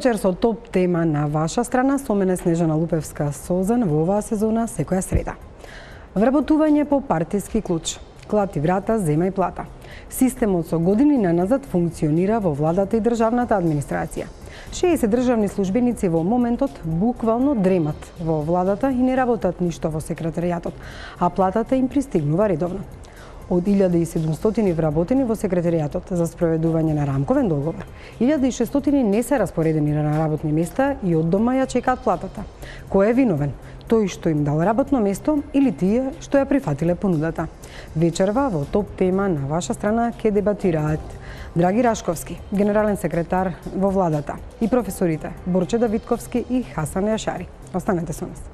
вечер со топ тема на ваша страна. Со мене Снежана Лупевска-Созан во оваа сезона секоја среда. Вработување по партиски клуч. Клати врата, зема и плата. Системот со години наназад функционира во владата и државната администрација. 60 државни службеници во моментот буквално дремат во владата и не работат ништо во секретаријатот, а платата им пристигнува редовно. Од 1700 вработени во секретаријатот за спроведување на рамковен договор, 1600 не се распоредени на работни места и од дома ја чекаат платата. Кој е виновен? Тој што им дал работно место или тие што ја прифатиле понудата? Вечерва во топ тема на ваша страна ќе дебатираат Драги Рашковски, генерален секретар во владата, и професорите Борче Давидковски и Хасан Јашари. Останете со нас.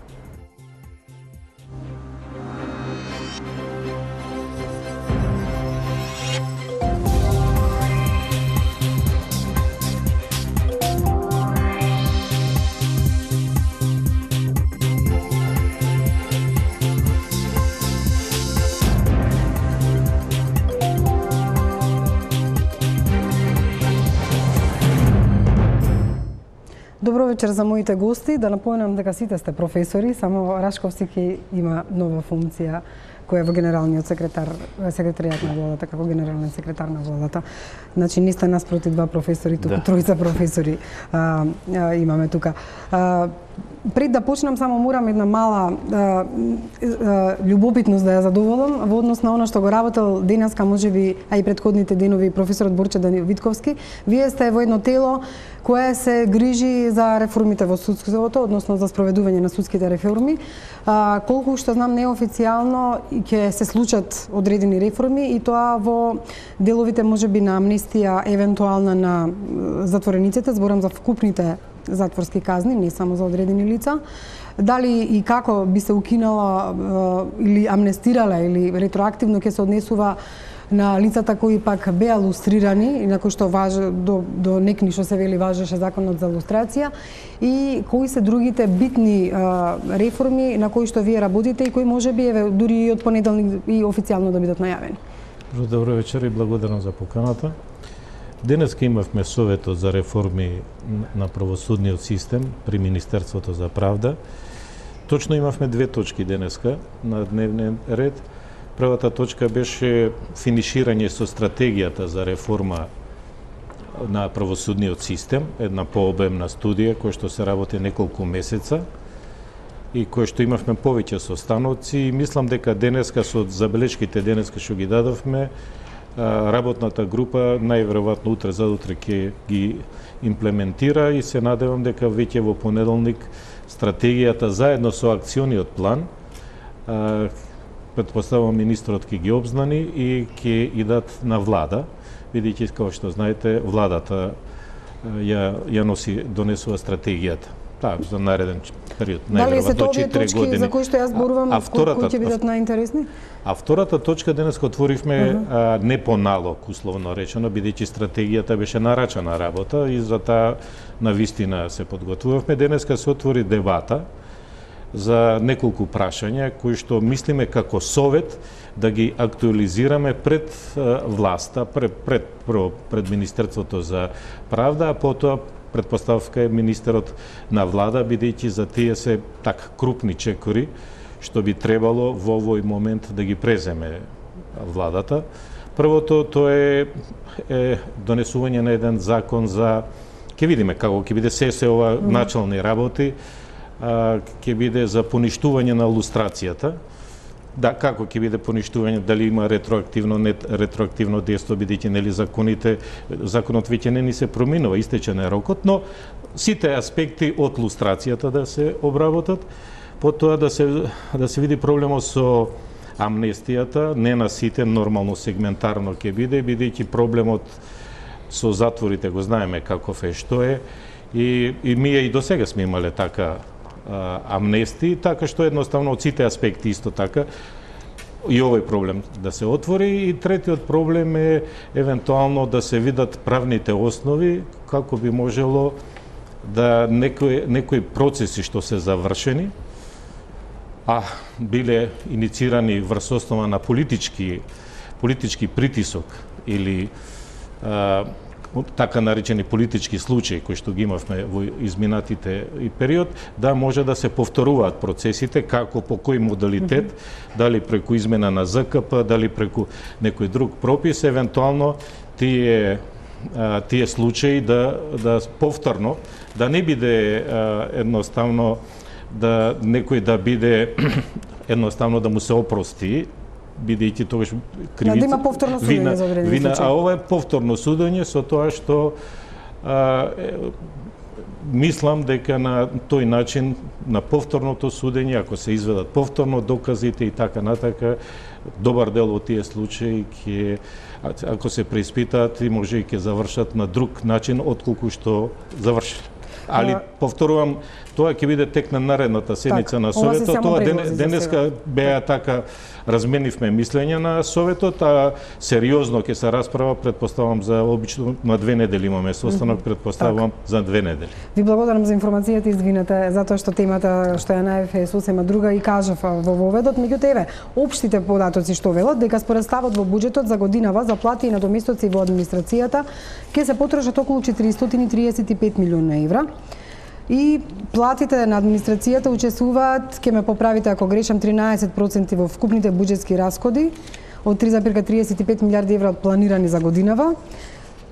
Добро вечер за моите гости. Да напоменам дека сите сте професори, само Рашковски има нова функција која е во генералниот секретаријат на владата, како генерален секретар на владата. Значи не сте наспроти два професори, туку тројца професори имаме тука. Пред да почнам, само морам една мала љубопитност да ја задоволам во однос на она што го работел денеска, можеби, а и предходните денови, професорот Борче Давидковски. Вие сте во едно тело кое се грижи за реформите во судството, односно за спроведување на судските реформи. Колку што знам, неофицијално ќе се случат одредени реформи и тоа во деловите можеби на амнестија, евентуална на затворениците, зборам за вкупните затворски казни, не само за одредени лица. Дали и како би се укинала или амнестирала или ретроактивно ќе се однесува на лицата кои пак беа лустрирани и на кои што до некни што се вели важеше законот за лустрација, и кои се другите битни реформи на кои што вие работите и кои можеби дури и од понеделник и официјално да бидат најавени. Добро вечер и благодарам за поканата. Денеска имавме советот за реформи на правосудниот систем при Министерството за правда. Точно имавме две точки денеска на дневен ред. Првата точка беше финиширање со стратегијата за реформа на правосудниот систем, една пообемна студија која што се работи неколку месеца и која што имавме повеќе состаноци, и мислам дека денеска со забелешките денеска што ги дадовме, работната група најверојатно утре задутре ќе ги имплементира и се надевам дека веќе во понеделник стратегијата заедно со акциониот план, предпоставувам министрот ќе ги обзнани и ќе идат на влада, бидејќи како што знаете владата ја донесува стратегијата. За нареден период, дали се тоа овие точки за кои што јас зборувам, кои ќе бидат најинтересни? А втората точка денеска отворивме не по налог, условно речено, бидејќи стратегијата беше нарачана работа и за таа навистина се подготвувавме. Денеска се отвори дебата за неколку прашања кои што мислиме како совет да ги актуализираме пред власта, пред Министерството за правда, а потоа предпоставка е министерот на влада, бидејќи за тие се така крупни чекори што би требало во овој момент да ги преземе владата. Првото тоа е донесување на еден закон за, ќе видиме како ќе биде се ова начални работи, ќе биде за поништување на лустрацијата. Да, како ќе биде поништување, дали има ретроактивно, не ретроактивно дејство, бидејќи нели законот веќе не ни се проминува, истечен е рокот, но сите аспекти од лустрацијата да се обработат, потоа да се види проблемот со амнестијата, не на сите, нормално сегментарно ќе биде, бидејќи проблемот со затворите го знаеме каков е, што е, и ние и досега сме имале така амнестии, така што едноставно од сите аспекти исто така и овој проблем да се отвори. И третиот проблем е евентуално да се видат правните основи како би можело да некои процеси што се завршени, а биле иницирани врз основа на политички притисок или така наречени политички случаи кои што ги имавме во изминатите и период, да може да се повторуваат процесите, како, по кој модалитет, дали преку измена на ЗКП, дали преку некој друг пропис, евентуално тие случаи да повторно, да не биде едноставно да некој да биде едноставно да му се опрости, бидејќи тогаш кривица... Да има повторно судење за одредени случаи. А ова е повторно судење со тоа што мислам дека на тој начин, на повторното судење, ако се изведат повторно доказите и така натака, добар дел од тие случаи ќе, ако се преиспитаат, и може и ќе завршат на друг начин отколку што завршиле. Али повторувам, тоа ќе биде тек на наредната седница на Советот. Тоа денеска беа така, разменивме мислења на Советот, а сериозно ќе се расправа, предпоставам, за обично на 2 недели имаме состанок, предпоставам за 2 недели. Ви благодарам за информацијата, извинете, затоа што темата што ја најавив е сосема друга и кажав во воведот, меѓутоа еве, општите податоци што велат дека според ставот во буџетот за годинава за плати и надоместоци во администрацијата ќе се потрошат околу 435 милиони евра. И платите на администрацијата учествуваат, ќе ме поправите ако грешам, 13% во вкупните буџетски расходи од 3,35 милиарди евра планирани за годинава.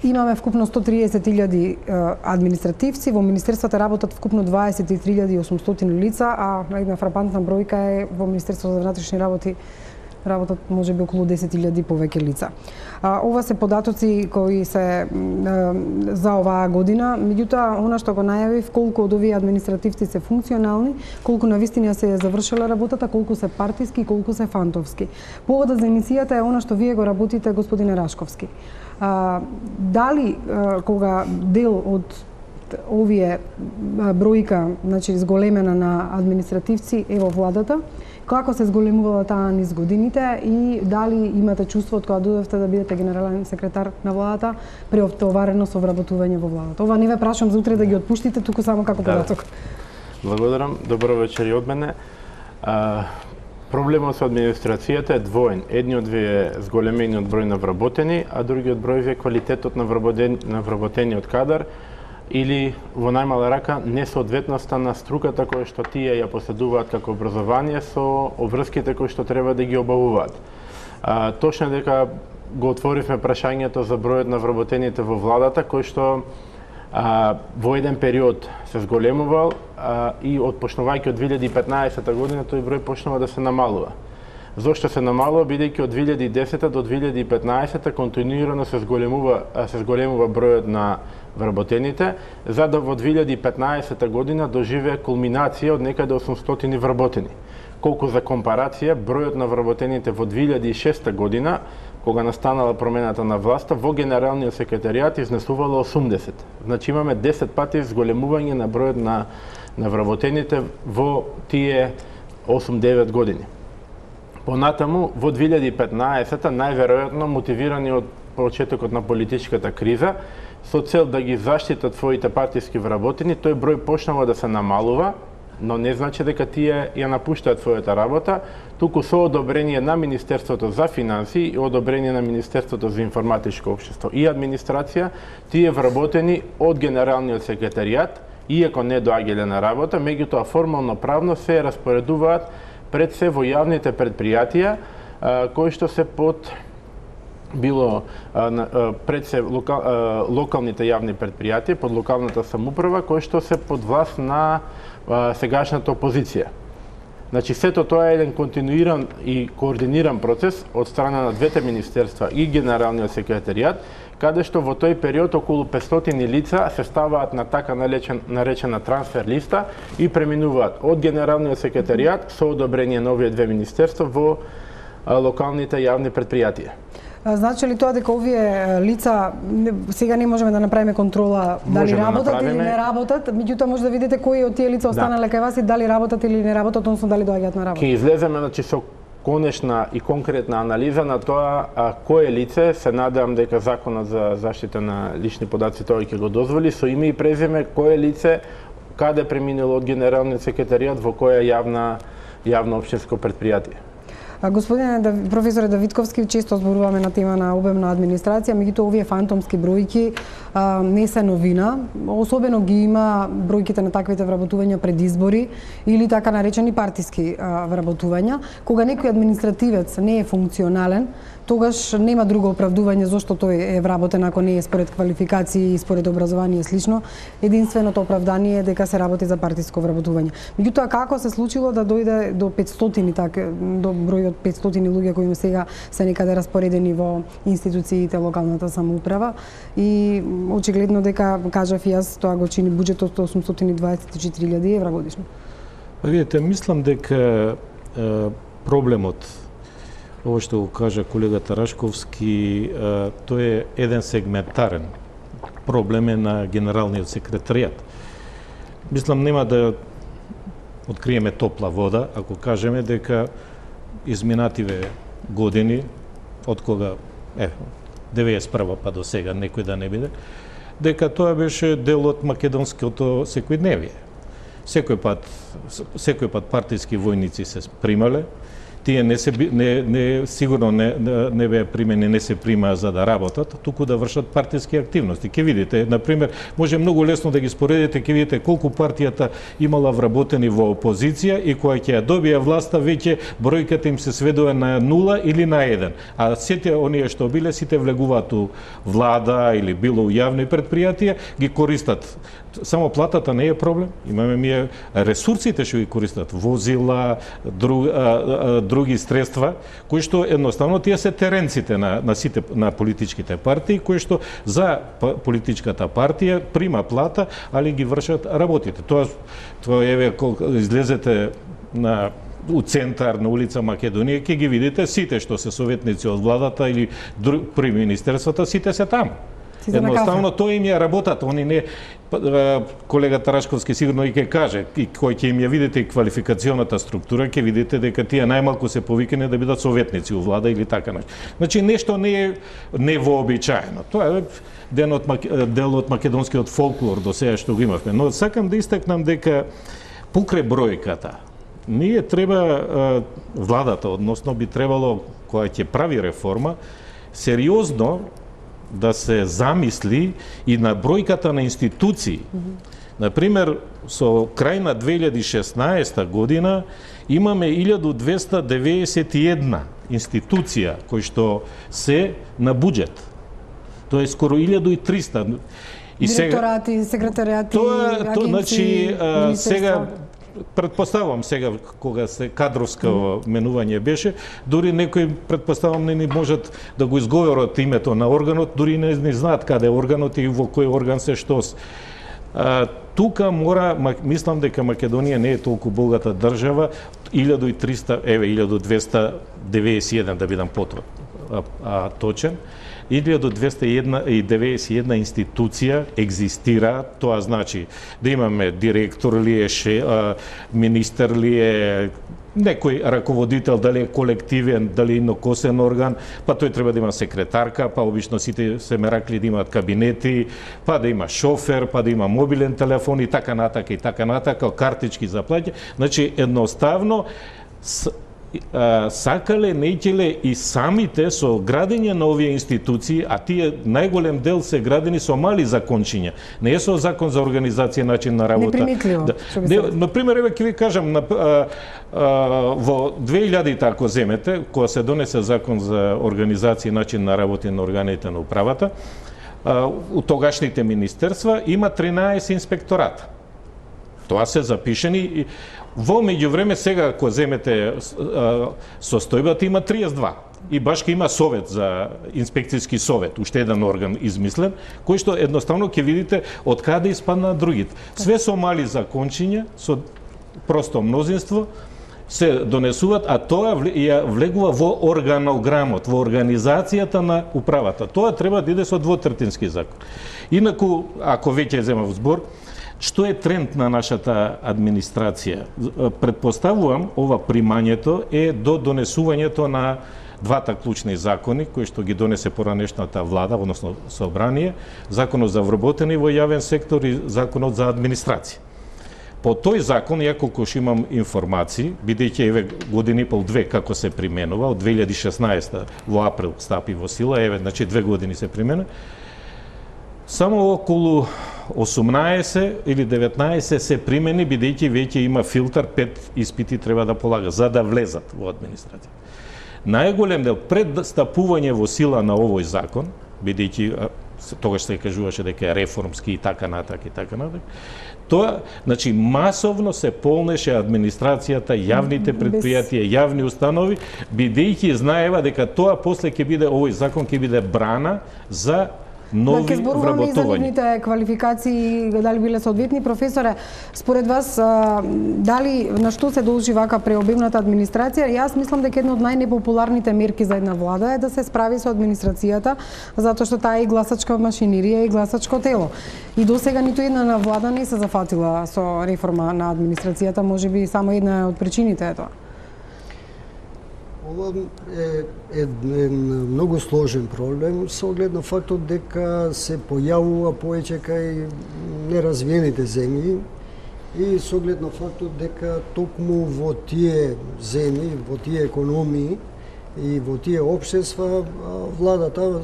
Имаме вкупно 130.000 административци, во министерствата работат вкупно 23.800 лица, а една фрапантна бројка е во Министерството за внатрешни работи работат можеби околу 10.000 повеќе лица. Ова се податоци кои се за оваа година, меѓутоа она што го најавив, колку од овие административци се функционални, колку навистина се завршила работата, колку се партиски и колку се фантовски. Поводот за емисијата е она што вие го работите, господине Рашковски. Дали кога дел од овие бројка, значи зголемена на административци е во владата, како се зголемувала таа низ годините и дали имате чувството кога додевте да бидете генерален секретар на владата преовтоварено со вработување во владата? Ова не ве прашам за утре да ги отпуштите, туку само како податок. Благодарам. Добро вечер и од мене. Проблемот со администрацијата е двоен. Едниот ви е зголемениот број на вработени, а другиот број ви е квалитетот на вработениот кадар или во најмала рака несоодветноста на струката која што тие ја поседуваат како образование со обврските кои што треба да ги обавуваат. Точно дека го отворивме прашањето за бројот на вработените во владата, кој што во еден период се зголемувал и отпочнувајќи од 2015 година тој број почнува да се намалува. Зошто се намалува? Бидејќи од 2010 до 2015 континуирано се зголемува бројот на вработените, за да во 2015 година доживее кулминација од некаде 800 вработени. Колку за компарација, бројот на вработените во 2006 година, кога настанала промената на власта, во Генералниот секретаријат изнесувало 80. Значи имаме 10 пати зголемување на бројот на вработените во тие 8-9 години. Понатаму, во 2015 најверојатно мотивирани од почетокот на политичката криза, со цел да ги заштитат своите партиски вработени, тој број почнува да се намалува, но не значи дека тие ја напуштаат својата работа, туку со одобрение на Министерството за финансии и одобрение на Министерството за информатичко општество и администрација, тие вработени од Генералниот секретаријат, иако не доаѓале на работа, меѓутоа формално правно се распоредуваат пред се во јавните предпријатија, кои што се под било пред се локалните јавни предпријатија, под локалната самоуправа, кои што се под власт на сегашната опозиција. Значи, сето тоа е еден континуиран и координиран процес од страна на двете министерства и Генералниот секретаријат, каде што во тој период околу 500 лица се ставаат на така наречена трансфер листа и преминуваат од Генералниот секретаријат со одобрение на овие две министерства во локалните јавни предпријатија. Значи ли тоа дека овие лица сега не можеме да направиме контрола дали работат или не работат, меѓутоа може да видите кои од тие лица останале кај вас и дали работат или не работат, односно дали доаѓаат на работа? Ќе излеземе значи со конечна и конкретна анализа на тоа кое лице, се надевам дека Законот за заштита на лични податци тоа ќе го дозволи, со име и презиме кое лице каде преминело од Генералниот секретаријат во која јавно општинско предпријатие. Господине професоре Давидковски, често зборуваме на тема на обемна администрација, меѓутоа овие фантомски бројки не се новина. Особено ги има бројките на таквите вработувања пред избори или така наречени партиски вработувања. Кога некој административец не е функционален, тогаш нема друго оправдување зошто тој е вработен ако не е според квалификации и според образование и слично. Единственото оправдание е дека се работи за партиско вработување. Меѓутоа како се случило да дојде до 500 до број од 500 луѓе кои сега се некаде распоредени во институциите локалната самоуправа и очигледно дека кажав јас тоа го чини буџетот 824.000 евра годишно. Видите, мислам дека проблемот, ово што го кажа колегата Рашковски, тој е еден сегментарен проблем е на генералниот секретаријат. Мислам нема да откриеме топла вода ако кажеме дека изминативе години од кога 91 па до сега некој да не биде, дека тоа беше дел од македонското секојдневие. Секој пат партиски војници се примале, тие сигурно не беа примени, не се примаа за да работат, туку да вршат партиски активности. Ке видите, на пример, може многу лесно да ги споредите, ке видите колку партијата имала вработени во опозиција и која ќе ја добија власта, веќе бројката им се сведува на 0 или на 1. А сите оние што биле, сите влегуваат у влада или било у јавни предпријатија, ги користат. Само платата не е проблем, имаме ние ресурсите што ги користат, возила, други средства, кои што едноставно тие се теренците на политичките партии, кои што за политичката партија прима плата, али ги вршат работите. Тоа еве кога излезете у центар на улица Македонија, ќе ги видите сите што се советници од владата или при министерствата, сите се таму. Едноставно тоа им ја работата, они не колегата Рашковски сигурно и ќе каже, и кој ќе им ја видите и квалификационата структура, ќе видите дека тие најмалку се повикани да бидат советници у влада или така нешто. Значи нешто не е невообичаено. Тоа е дел од македонскиот фолклор до сега што го имавме. Но сакам да истакнам дека покрај бројката ние треба владата, односно би требало која ќе прави реформа, сериозно да се замисли и на бројката на институции. Например, со крај на 2016 година имаме 1291 институција кои што се на буџет. Тоа е скоро 1300. Директорати, секретаријати, агенции, значи, сега предпоставувам сега кога се кадровска менување беше, дури некои предпоставувам не можат да го изговорат името на органот, дури не знаат каде е органот и во кој орган се што. Тука мислам дека Македонија не е толку богата држава, 1291 да бидам точен, 1291 институција екзистира, тоа значи да имаме директор ли е, министер ли е, некој раководител, дали е колективен, дали е инокосен орган, па тој треба да има секретарка, па обично сите се меракли да имаат кабинети, па да има шофер, па да има мобилен телефон и така натака, картички за плаќање. Значи едноставно сакале, неќеле и самите со градење на овие институции, а тие најголем дел се градени со мали закончиња, не е со закон за организација начин на работа. Неприметливо. Например, еве ќе ви кажам, во 2000 ако земете, кога се донесе закон за организација и начин на работа на органите на управата, у тогашните министерства има 13 инспектората. Тоа се запишени. Во меѓувреме сега ако земете состојбата има 32 и баш има совет за инспекцијски совет, уште еден орган измислен, кој што едноставно ќе видите од каде испаднаат другите. Све со мали закончиња, со просто мнозинство се донесуваат, а тоа ја влегува во органограмот, во организацијата на управата. Тоа треба да иде со двотретински закон. Инаку, ако веќе земав збор, што е тренд на нашата администрација? Предпоставувам, ова примањето е до донесувањето на двата клучни закони, кои што ги донесе поранешната влада, односно собрание, законот за вработени во јавен сектор и законот за администрација. По тој закон, ја колку имам информации, бидејќи еве години и пол, две како се применува, од 2016 во април стапи во сила, еве, значи 2 години се применува, само околу 18 или 19 се примени, бидејќи веќе има филтр, 5 испити треба да полага за да влезат во администрација. Најголем дел пред стапување во сила на овој закон, бидејќи тогаш се кажуваше дека е реформски и така натак, тоа, значи, масовно се полнеше администрацијата, јавните предпријатија, јавни установи, бидејќи знаева дека тоа после ќе биде, овој закон ќе биде брана за нови вработувања. За нивните квалификации, дали биле соодветни, професоре, според вас, дали на што се должи вака преобемната администрација? Јас мислам дека една од најнепопуларните мерки за една влада е да се справи со администрацијата, затоа што таа е и гласачка машинерија и гласачко тело. И досега ниту една влада не се зафатила со реформа на администрацијата, можеби само една од причините е тоа. Ова е многу сложен проблем со оглед на фактот дека се појавува повеќе кај неразвиените земји и со оглед на фактот дека токму во тие земји, во тие економии и во тие општества владата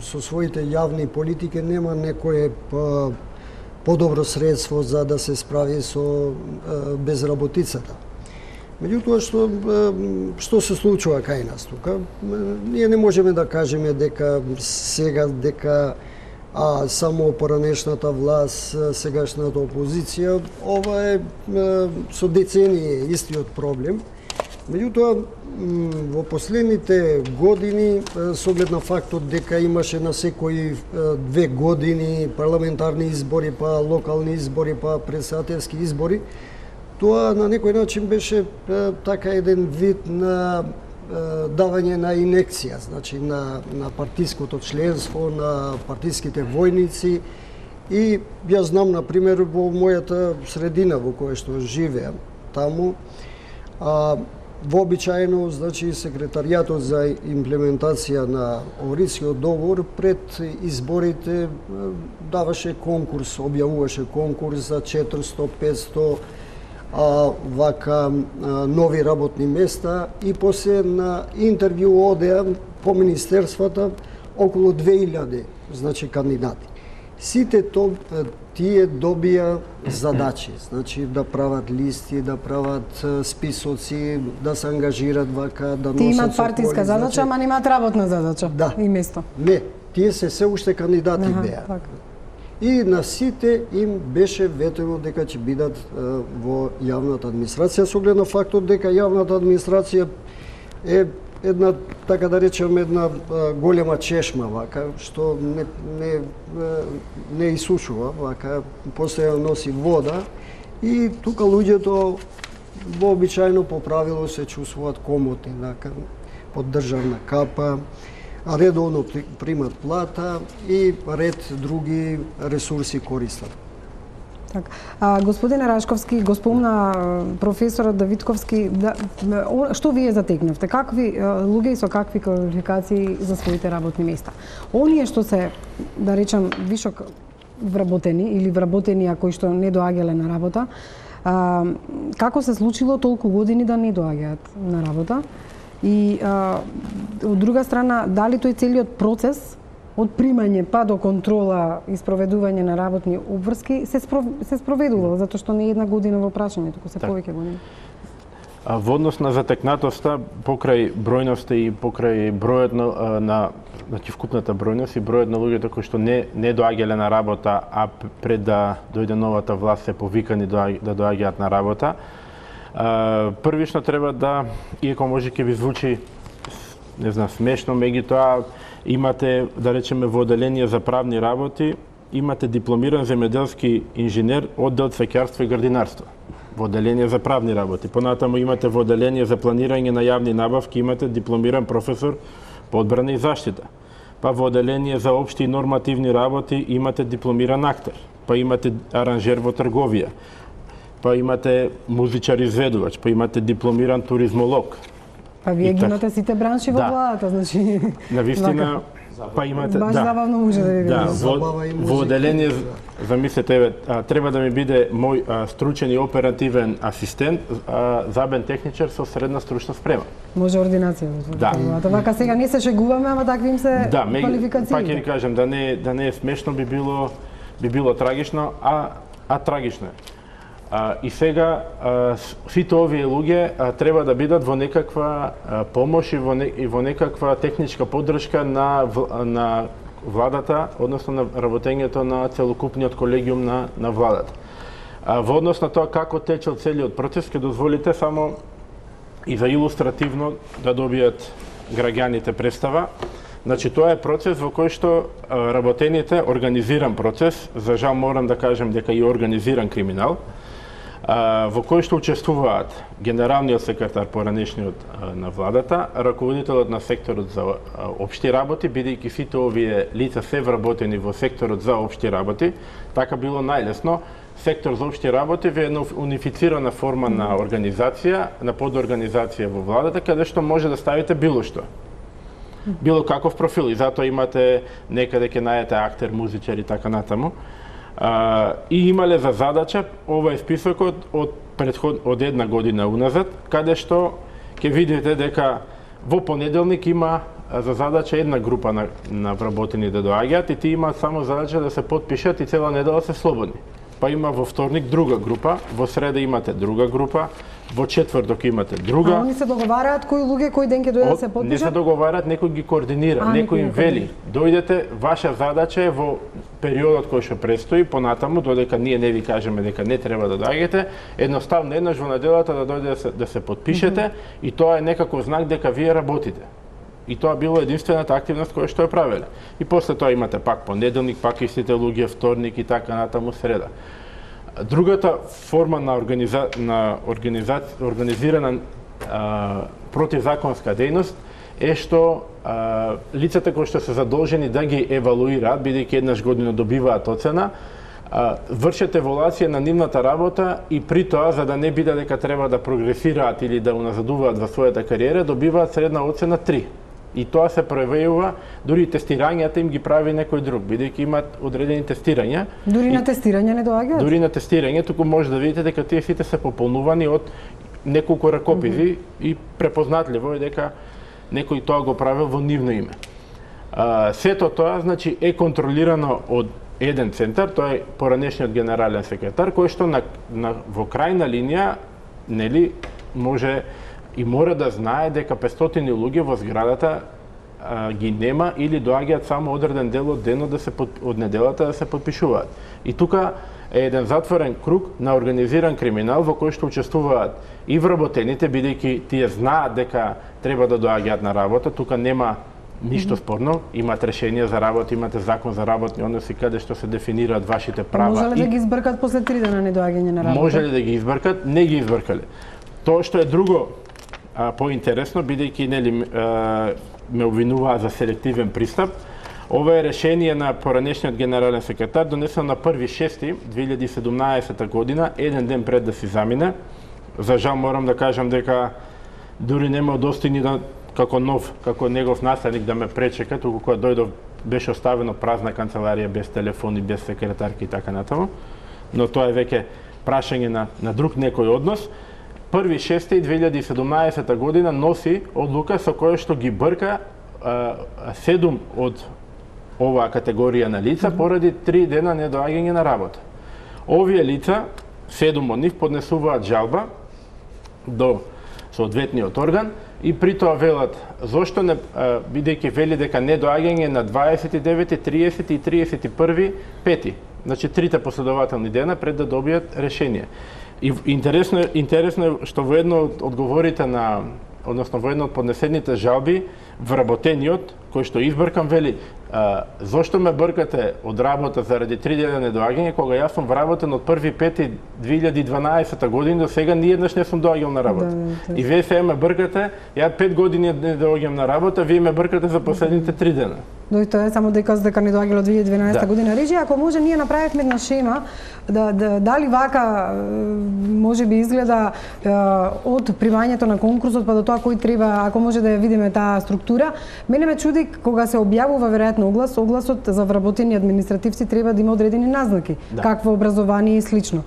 со своите јавни политики нема некое подобро средство за да се справи со безработицата. Меѓутоа, што се случува кај нас тука? Ние не можеме да кажеме дека сега само поранешната власт, сегашната опозиција, ова е со децении истиот проблем. Меѓутоа, во последните години, со оглед на фактот дека имаше на секои 2 години парламентарни избори, па локални избори, па претседателски избори, тоа на некој начин беше така еден вид на давање на инекција, значи на партиското членство, на партиските војници. И јас знам, например, во мојата средина во која што живеам, таму, вообичаено, значи, секретаријатот за имплементација на Охридскиот договор пред изборите даваше конкурс, објавуваше конкурс за 400-500 вака нови работни места и после на интервју одеа по министерствата околу 2000, значи, кандидати. Сите тие добија задачи, значи да прават листи, да прават списоци, да се ангажират вака, да носат. Тие имаат партиска задача, ама немаат работна задача и место. Не, тие се уште кандидати беа. И на сите им беше ветено дека ќе бидат во јавната администрација, со оглед на фактот дека јавната администрација е една, така да речем, една голема чешма, вака, што не исушува, вака, постојано носи вода и тука луѓето вообичаено по правило се чувствуваат комотни, вака, под државна капа, редовно примат плата и ред други ресурси користат. Господине Рашковски, го спомна професорот Давидковски, што вие затекнавте? Какви луѓе и со какви квалификации за своите работни места? Оние што се, да речем, вишок вработени или вработенија кои што не доаѓале на работа, како се случило толку години да не доаѓаат на работа? И од друга страна, дали тој целиот процес од примање па до контрола и спроведување на работни обврски се спроведува, затоа што не е една година во прашање, туку се повеќе години. Во однос на затекнатоста, покрај бројноста и покрај бројот на значи вкупната бројност и бројот на луѓето кои што не доаѓале на работа, а пред да дојде новата власт се повикани да доаѓаат на работа, првично треба да, иако може ќе ви звучи, не знам, смешно, меѓутоа имате, да речеме, во оделение за правни работи, имате дипломиран земјоделски инженер, оддел цвеќарство и градинарство. Во оделение за правни работи. Понатаму имате во оделение за планирање на јавни набавки, имате дипломиран професор по одбрана и заштита. Па во оделение за општи и нормативни работи имате дипломиран актер. Па имате аранжер во трговија. Па имате музичар изведувач, па имате дипломиран туризмолог. Па вие ги имате сите бранши во владата, значи. Навистина, Па имате, Баш забавно може да ви биде. Да, Забава и музика. во одделение, замислете, еве, треба да ми биде мој стручен и оперативен асистент, забен техничар со средна стручна спрема. Може ординација. Да. Вака сега не се шегуваме, ама такви им се Да, квалификациите. пак ќе ви кажем, да не е смешно, би било трагично, а трагично е. И сега сите овие луѓе треба да бидат во некаква помош и во некаква техничка поддршка на владата, односно на работењето на целокупниот колегиум на владата. Во однос на тоа како тече целиот процес, ќе дозволите само и за илустративно да добијат граѓаните представа. Значи, тоа е процес во кој што работените, организиран процес, за жал морам да кажем дека и организиран криминал, во кој што учествуваат генералниот секретар поранешниот на владата, раководителот на секторот за општи работи, бидејќи сите овие лица се вработени во секторот за општи работи, така било најлесно. Сектор за општи работи е една унифицирана форма на организација, на подорганизација во владата, каде што може да ставите било што. Било каков профил, и затоа имате некаде ќе најдете актер, музичар и така натаму. И имале за задача овој списокот од една година уназад, каде што ќе видите дека во понеделник има за задача една група на вработени да доаѓаат и тие имаат само задача да се потпишат и цела недела се слободни. Па има во вторник друга група, во среда имате друга група, во четврток имате друга. А они се договараат кои луѓе кој ден ќе дојдат да се потпишат? Не се договараат, некој ги координира, некој им вели. Дојдете, ваша задача е во периодот кој што престои, понатаму, додека ние не ви кажеме дека не треба да доаѓате, едноставно еднаш во неделата да дојде да се потпишете и тоа е некако знак дека вие работите. И тоа било единствената активност која што ја правеле. И после тоа имате пак понеделник, пак истите луѓе, вторник и така натаму среда. Другата форма на организирана противзаконска дејност е што лицата кои што се задолжени да ги евалуираат, бидејќи еднаш година добиваат оцена, вршат евалуација на нивната работа и при тоа, за да не биде дека треба да прогресираат или да уназадуваат во својата кариера, добиваат средна оцена 3. И тоа се проявува, дури тестирањата им ги прави некој друг, бидејќи имаат одредени тестирања. Дури на тестирање не доаѓаат? Дури на тестирање, туку може да видите дека тие сите се пополнувани од неколку ракописи и препознатливо е дека некој тоа го правил во нивно име. Сето тоа, значи, е контролирано од еден центар, тоа е поранешниот генерален секретар, кој што во крајна линија, нели, може и мора да знае дека 500 луѓе во зградата ги нема или доаѓаат само одреден дел од денот од неделата да се потпишуваат. И тука е еден затворен круг на организиран криминал во кој што учествуваат и вработените, бидејќи тие знаат дека треба да доаѓаат на работа, тука нема ништо спорно, имат решение за работа, имате закон за работни односи каде што се дефинираат вашите права. Може ли да ги избркат после 3 дена недоаѓање на работа? Може ли да ги избркат? Не ги избркале. Тоа што е друго поинтересно, бидејќи нели ме обвинуваа за селективен пристап. Ова е решение на поранешниот генерален секретар, донесено на 1.6.2017 година, еден ден пред да си замине. За жал морам да кажам дека дури нема достигни да како негов наследник да ме пречека, туку кога дојдов беше оставено празна канцеларија без телефони, без секретарки и така натаму. Но тоа е веќе прашање на друг некој однос. 1.6.2017 година носи одлука со која што ги брка 7 од оваа категорија на лица поради 3 дена недоаѓање на работа. Овие лица, 7 од нив, поднесуваат жалба до соодветниот орган и при тоа велат зошто не, бидејќи вели дека недоаѓање на 29, 30 и 31.5. Значи 3 последователни дена пред да добијат решение. И интересно е што во едно од одговорите односно во едно од поднесените жалби, вработениот, кој што избркам, вели зошто ме бркате од работа заради 3 дена недоаѓање, кога јас сум вработен од 1.5.2012 година до сега ниеднаш не сум доаѓал на работа. И вие сега ме бркате, ја 5 години не доаѓам на работа, вие ме бркате за последните 3 дена. Тоа е само дека не доаѓало 2012 година. Речи, ако може, ние направивме една шема дали вака може би изгледа од примањето на конкурсот па до тоа кој треба, ако може да ја видиме таа структура. Мене ме чуди кога се објавува веројатно огласот за вработени административци треба да има одредени назнаки, какво образование и слично.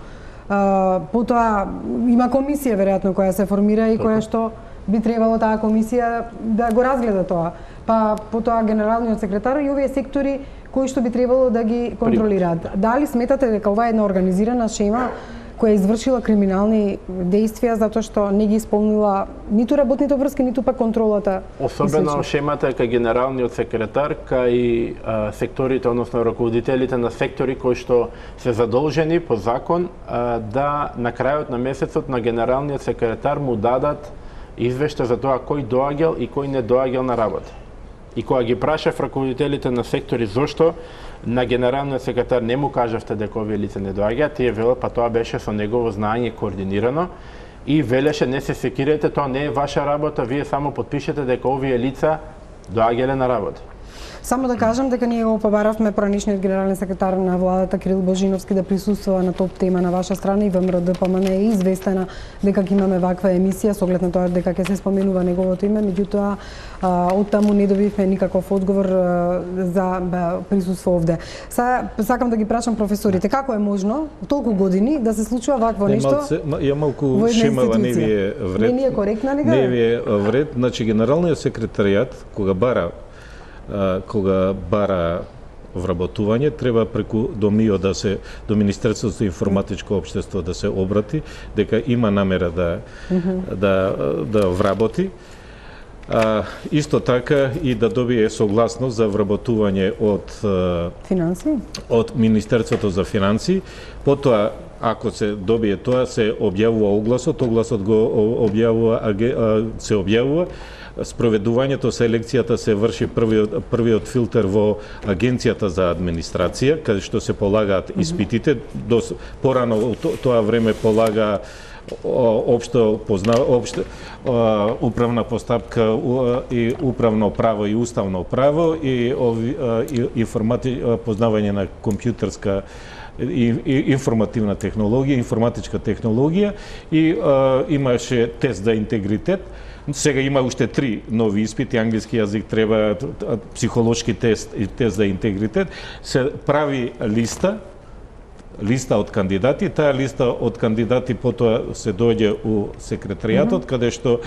Потоа има комисија веројатно која се формира и која што би требало таа комисија да го разгледа тоа. Па потоа генералниот секретар и овие сектори кои што би требало да ги контролираат. Дали сметате дека ова е една организирана шема која извршила криминални действија затоа што не ги исполнила ниту работните врски, ниту пак контролата? Особено шемата кај генералниот секретар, кај секторите, односно раководителите на сектори кои што се задолжени по закон да на крајот на месецот на генералниот секретар му дадат извештај за тоа кој доаѓал и кој не доаѓал на работа. И кога ги прашав раководителите на сектори зошто на генералниот секретар не му кажавте дека овие лица не доаѓаат, тие велат па тоа беше со негово знаење координирано и велеше не се секирете, тоа не е ваша работа, вие само подпишете дека овие лица доаѓале на работа. Само да кажам дека ние го побаравме поранишниот генерален секретар на владата Кирил Божиновски да присуствува на топ тема на ваша страна и ВМРО ДПМН е известена дека ќе имаме ваква емисија со оглед на тоа дека ќе се споменува неговото име, меѓутоа од таму не добивме никаков одговор за присуство овде. Сакам да ги прашам професорите како е можно толку години да се случува вакво нешто? Ја малку шемава, не ви е вред. Не е коректна нега? Не ви е вред, значи генералниот секретаријат кога бара вработување, треба преку до МИО до Министерството за информатичко општество да се обрати, дека има намера да вработи. Исто така и да добие согласност за вработување од Министерството за финансии. Потоа, ако се добие тоа, се објавува огласот го се објавува. Спроведувањето, селекцијата се врши првиот филтер во Агенцијата за администрација, каде што се полагаат испитите. Порано тоа време полага управна постапка и управно право и уставно право и познавање на компјутерска и информативна технологија, информатичка технологија и имаше тест за интегритет. Сега има уште 3 нови испити, англиски јазик треба, психолошки тест и тест за интегритет. Се прави листа од кандидати, таа листа од кандидати потоа се доаѓа у секретаријатот, каде што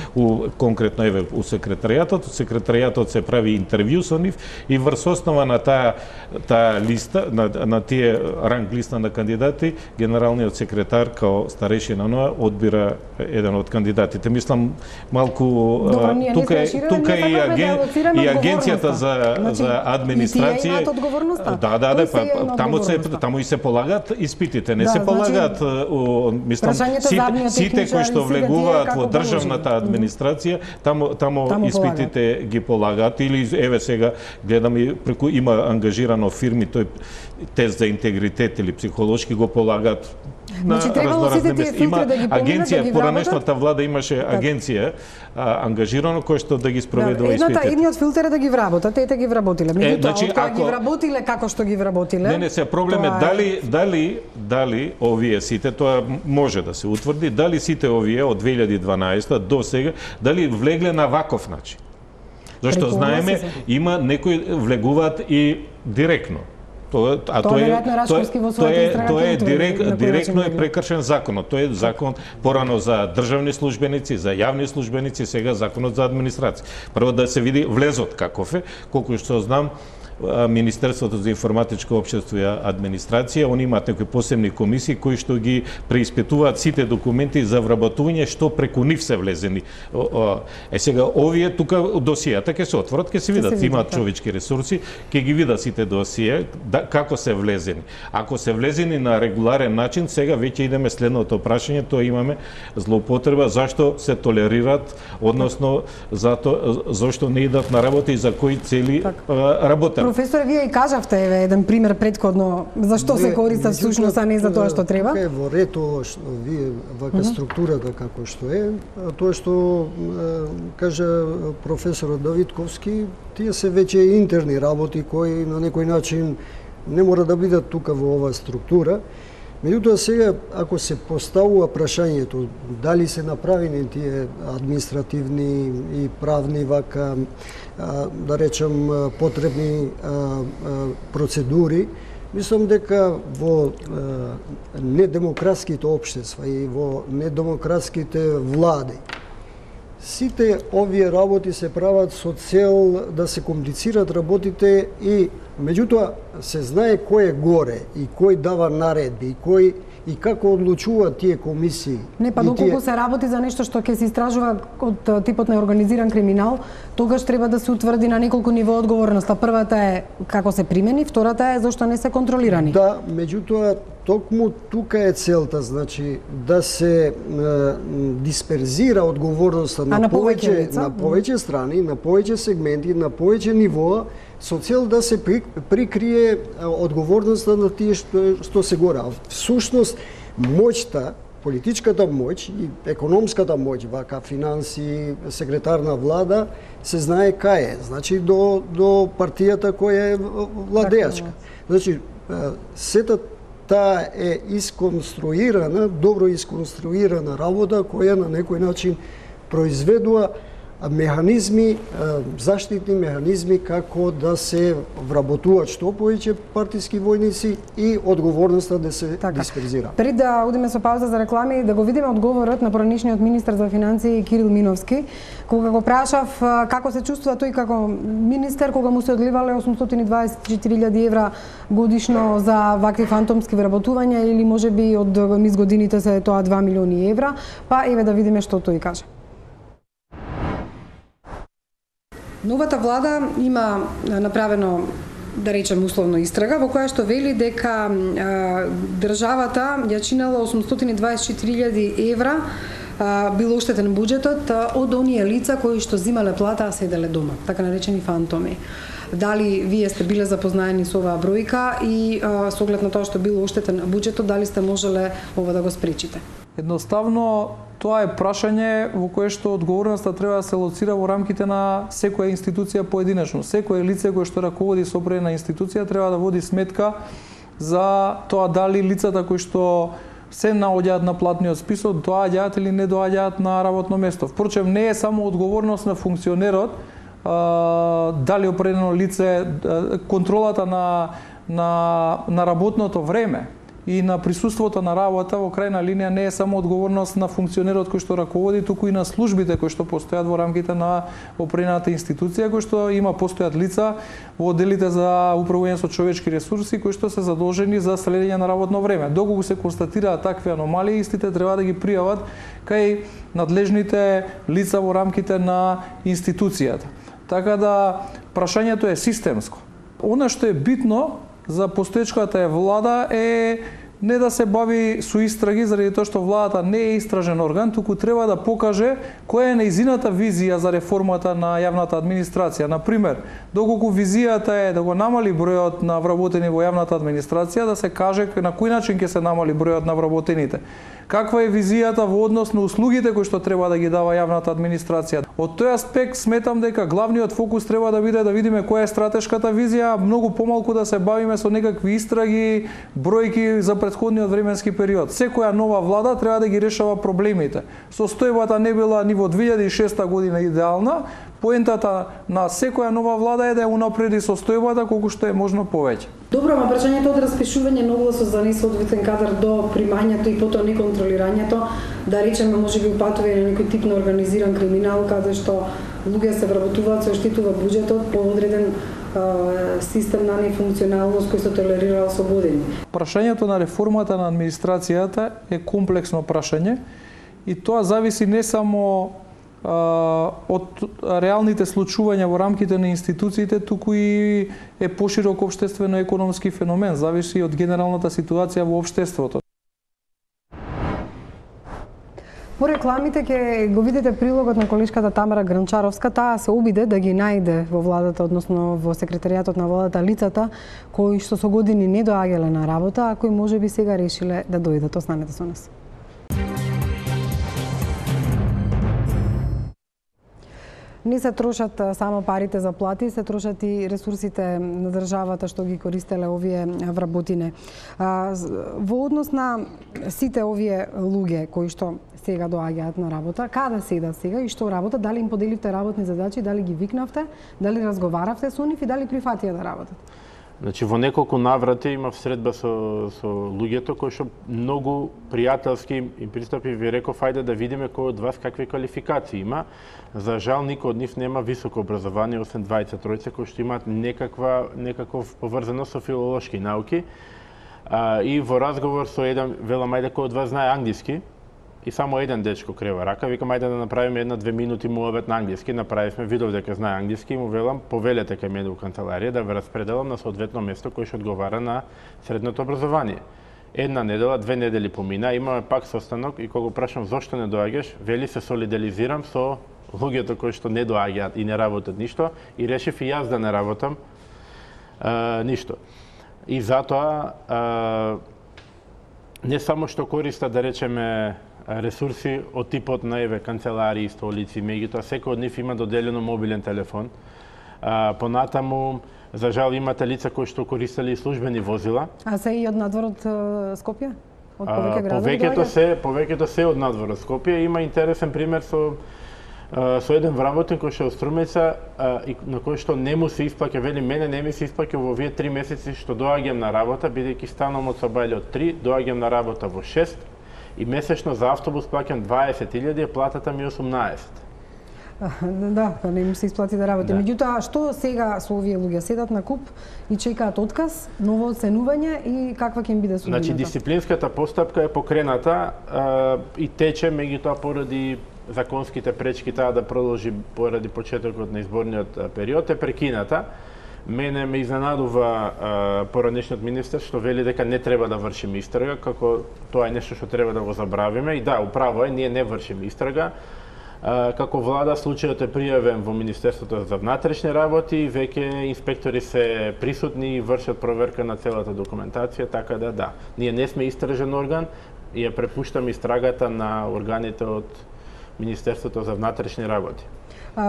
конкретно еве у секретаријатот се прави интервју со нив и врз основа на таа листа, на тие ранг листа на кандидати, генералниот секретар као старешина одбира еден од кандидатите. Мислам малку тука и агенцијата за администрација. Таму и се полагаат испитите, не се полагаат, мислам, сите кои што влегуваат во државната администрација, таму испитите ги полагаат, или еве сега гледам и преку има ангажирано фирми, тој тест за интегритет или психолошки го полагаат. Значи требало сите тие филтри да ги поминат, да ги поранешната влада имаше агенција ангажирано кој што да ги спроведува испитите. Едниот филтер е да ги вработат, тете ги вработиле. Меѓутоа, ги вработиле како што ги вработиле. Не, се проблем е дали овие сите, тоа може да се утврди, дали сите овие од 2012 до сега, дали влегле на ваков начин. Зашто знаеме, има некои влегуваат и директно. Тоа е директно е прекршен законот. Тоа е закон порано за државни службеници, за јавни службеници, сега законот за администрација. Прво да се види влезот каков е, колку што знам, Министерството за информатичко општество и администрација, они имаат некои посебни комисии кои што ги преиспитуваат сите документи за вработување што преку нив се влезени. Сега овие тука досијата ќе се отворат, ќе се видат, имаат човечки ресурси, ќе ги видат сите досија како се влезени. Ако се влезени на регуларен начин, сега веќе идеме следното прашање, тоа имаме злоупотреба, зашто се толерираат, односно зашто не идат на работа и за кои цели работат. професоре, вие и кажавте еден пример претходно зашто се користат всушност, а не за тоа што треба. Тука е во рето што вие вака структурата како што е, тоа што кажа професорот Давидковски, тие се веќе интерни работи кои на некој начин не мора да бидат тука во оваа структура. Меѓутоа сега, ако се поставува прашањето дали се направени тие административни и правни вака, да речем, потребни процедури, мислам дека во недемократските општества и во недемократските влади сите овие работи се прават со цел да се комплицират работите и меѓутоа се знае кој е горе и кој дава наредби и кој и како одлучуваат тие комисии. Не, па доколку се работи за нешто што ќе се истражува од типот на организиран криминал, тогаш треба да се утврди на неколку ниво одговорноста. Првата е како се примени, втората е зашто не се контролирани. Да, меѓутоа токму тука е целта, значи да се дисперзира одговорноста на повеќе страни, на повеќе сегменти, на повеќе нивоа, со цел да се прикрие одговорноста на тие што се горе. Всушност, моќта, политичката моќ и економската моќ, вака финанси, секретар на влада, се знае кај е. Значи до партијата која е владеачка. Значи, сета таа е исконструирана, добро исконструирана работа која на некој начин произведува механизми, заштитни механизми како да се вработуваат што повеќе партиски војници и одговорноста да се дисперзира. Пред да одиме со пауза за реклами, да го видиме одговорот на поранишниот министар за финансии Кирил Миновски, кога го прашав како се чувствува тој како министер кога му се одливале 824.000 евра годишно за вакви фантомски вработувања или можеби од низ годините се тоа 2 милиони евра, па еве да видиме што тој каже. Новата влада има направено, да речем, условно истрага, во која што вели дека државата ја чинала 824.000 евра бил оштетен буџетот од оние лица кои што земале плата а седеле дома, така наречени фантоми. Дали вие сте биле запознаени со оваа бројка и со оглед на тоа што бил оштетен буџетот, дали сте можеле ова да го спречите? Едноставно, тоа е прашање во кое што одговорноста треба да се лоцира во рамките на секоја институција поединечно. Секое лице кое што раководи со определена институција треба да води сметка за тоа дали лицата кои што се наоѓаат на платниот список доаѓаат или не доаѓаат на работно место. Впрочем, не е само одговорност на функционерот дали определено лице, контролата на работното време и на присуството на работа во крајна линија не е само одговорност на функционерот кој што раководи, туку и на службите кои што постојат во рамките на определената институција, кои што постојат лица во одделите за управување со човечки ресурси кои што се задолжени за следење на работно време. Доколку се констатираат такви аномалии, истите треба да ги пријават кај надлежните лица во рамките на институцијата. Така да прашањето е системско. Она што е битно за постоечката влада е не да се бави со истраги заради тоа што владата не е истражен орган, туку треба да покаже која е нејзината визија за реформата на јавната администрација. Например, доколку визијата е да го намали бројот на вработени во јавната администрација, да се каже на кој начин ќе се намали бројот на вработените. Каква е визијата во однос на услугите кои што треба да ги дава јавната администрација. Од тој аспект сметам дека главниот фокус треба да биде да видиме која е стратешката визија, многу помалку да се бавиме со некакви истраги, бројки за претходниот временски период. Секоја нова влада треба да ги решава проблемите. Состојбата не била ни во 2006 година идеална, поентата на секоја нова влада е да ја унапреди состојбата колку што е можно повеќе. Добро, ама прашањето од распишување на огласот за несоодветен кадар до примањето и потоа неконтролирањето, да речеме можеби упатување на некој тип на организиран криминал каде што луѓе се вработуваат, се оштитува буџетот по одреден систем на нефункционалност кој се толерирал со години. Прашањето на реформата на администрацијата е комплексно прашање и тоа зависи не само од реалните случувања во рамките на институциите, туку и е поширок општествено-економски феномен, зависи и од генералната ситуација во општеството. Во рекламите ќе го видите прилогот на колешката Тамара Гранчаровска. Таа се обиде да ги најде во владата, односно во секретаријатот на владата, лицата кои што со години не доаѓале на работа, а кои можеби сега решиле да дојдат. Останете со нас. Не се трошат само парите за плати, се трошат и ресурсите на државата што ги користеле овие вработине. Во однос на сите овие луѓе кои што сега доаѓаат на работа, каде седат сега и што работат, дали им поделивте работни задачи, дали ги викнавте, дали разговаравте со нив и дали прифатија да работат? Значи, во неколку наврати имав средба со луѓето кои што многу пријателски им пристапи, ви реков, ајде да видиме кој од вас какви квалификации има. За жал, никој од нив нема високо образование, освен двајца тројца кои што имаат некаков поврзано со филолошки науки. И во разговор со еден, велам, ајде кој од вас знае англиски, и само еден дечко крева рака, викам ајде да направиме 1-2 минути муабет на англиски, направивме, видов дека знае англиски и му велам повелете кај мене у канцеларија да ве распределам на соодветно место кој што одговара на средното образование. Една недела, 2 недели помина, имаме пак состанок и кога го прашам зошто не доаѓаш, вели се солидаризирам со луѓето кои што не доаѓаат и не работат ништо и решив и јас да не работам ништо. И затоа не само што користат, да речеме, ресурси од типот на канцеларии, столици, меѓутоа секој од нив има доделено мобилен телефон. Понатаму, за жал, имате лица кои што користеле и службени возила. А се и од надвор од Скопје? Од повеќе градови повеќето се од надвор од Скопје. Има интересен пример со еден вработен кој што е од Струмица и на кој што не му се исплаќа, вели мене не ми се исплаќа во овие 3 месеци што доаѓам на работа, бидејќи станувам од Собајле од 3, доаѓам на работа во 6 и месечно за автобус плаќам 20.000, а платата ми 18. Да, не им се исплати да работи. Да. Меѓутоа, што сега со овие луѓе седат на куп и чекаат отказ, ново оценување и каква ќе им биде судбината? Значи, дисциплинската постапка е покрената и тече, меѓутоа поради законските пречки таа да продолжи поради почетокот на изборниот период е прекината. Мене ме изненадува поранешниот министер што вели дека не треба да вршиме истрага, како тоа е нешто што треба да го забравиме. И да, управо е, ние не вршиме истрага. Како влада случајот е пријавен во Министерството за внатрешни работи, веќе инспектори се присутни и вршат проверка на целата документација, така да, ние не сме истражен орган и ја препуштаме истрагата на органите од Министерството за внатрешни работи.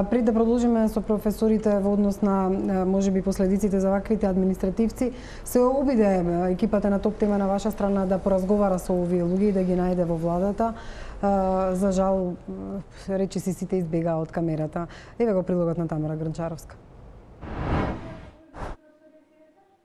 Пред да продолжиме со професорите во однос на можеби последиците за ваквите административци, се обиде екипата на Топ тема на ваша страна да поразговара со овие луѓе и да ги најде во владата. За жал, речиси сите избегаа од камерата. Еве го прилогот на Тамара Гранчаровска.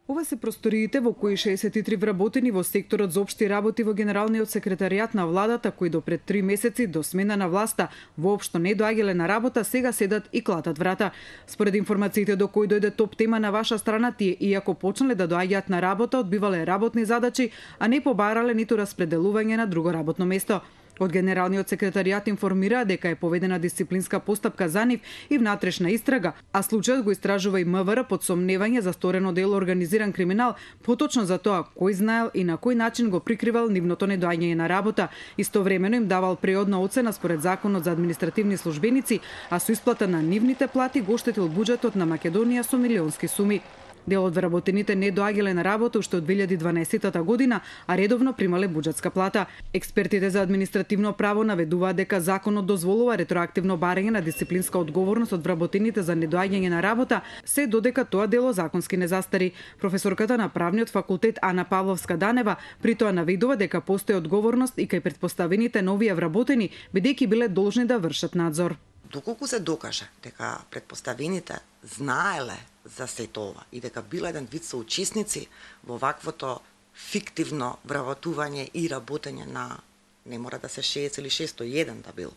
Ова се просториите во кои 63 вработени во секторот за општи работи во Генералниот секретаријат на владата, кои до пред 3 месеци до смена на власта воопшто не доаѓале на работа, сега седат и клатат врата. Според информациите до кои дојде Топ тема на ваша страна, тие иако почнале да доаѓаат на работа, одбивале работни задачи, а не побарале ниту распределување на друго работно место. Од Генералниот секретаријат информира дека е поведена дисциплинска постапка за нив и внатрешна истрага, а случајот го истражува и МВР под сомневање за сторено дело организиран криминал, поточно за тоа кој знаел и на кој начин го прикривал нивното недоаѓање на работа. Истовремено им давал преодна оцена според Законот за административни службеници, а со исплата на нивните плати го оштетил буџетот на Македонија со милионски суми. Дел од вработените не доаѓале на работа уште од 2012 година, а редовно примале буџетска плата. Експертите за административно право наведуваат дека законот дозволува ретроактивно барање на дисциплинска одговорност од вработените за недоаѓање на работа, се додека тоа дело законски не застари. Професорката на правниот факултет Ана Павловска-Данева при тоа наведува дека постои одговорност и кај претпоставените новија вработени, бидејќи биле должни да вршат надзор. Доколку се докаже дека претпоставените знаеле за сето ова и дека биле еден вид соучесници во ваквото фиктивно вработување и работење на, не мора да се 6 или 601 да бил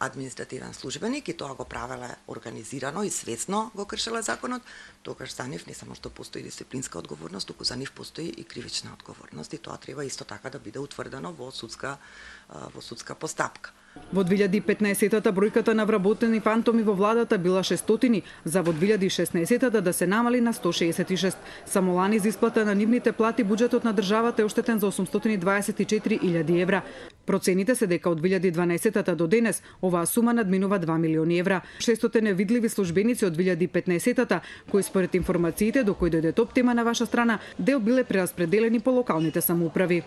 административен службеник и тоа го правеле организирано и свесно го кршеле законот, тогаш за нив не само што постои дисциплинска одговорност, туку за нив постои и кривична одговорност и тоа треба исто така да биде утврдено во судска постапка. Во 2015-та бројката на вработени фантоми во владата била 600, за во 2016-та да се намали на 166. Само лани за исплата на нивните плати буџетот на државата е оштетен за 824.000 евра. Процените се дека од 2012-та до денес оваа сума надминува 2 милиони евра. 600 невидливи службеници од 2015-та, кои според информациите до кои дојде топ тема на ваша страна, дел биле прераспределени по локалните самоуправи.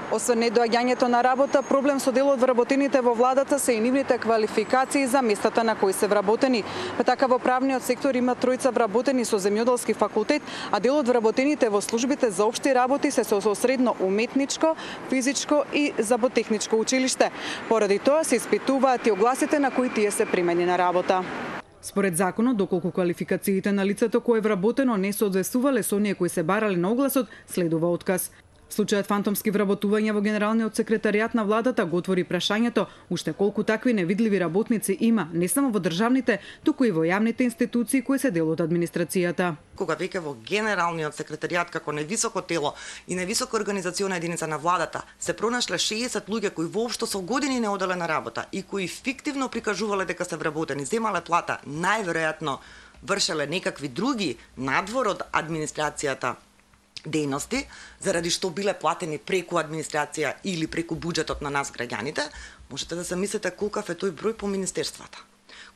Освен недоаѓањето на работа, проблем со дел од вработените во владата се и нивните квалификации за местата на кои се вработени. Па така во правниот сектор има тројца вработени со земјоделски факултет, а дел од вработените во службите за општи работи се со средно уметничко, физичко и заботехничко училиште. Поради тоа се испитуваат и огласите на кои тие се примени на работа. Според законот, доколку квалификациите на лицето кое е вработено не соодветствувале со оние кои се барале на огласот, следува отказ. Случајот фантомски вработувања во Генералниот секретаријат на владата го отвори прашањето уште колку такви невидливи работници има, не само во државните, туку и во јавните институции кои се дел од администрацијата. Кога веќе во Генералниот секретаријат како највисоко тело и највисока организациона единица на владата се пронашле 60 луѓе кои воопшто со години не оделе на работа и кои фиктивно прикажувале дека се вработени, земале плата, најверојатно вршеле некакви други надвор од администрацијата дејности, заради што биле платени преку администрација или преку буџетот на нас граѓаните, можете да се мислите колкав е тој број по министерствата.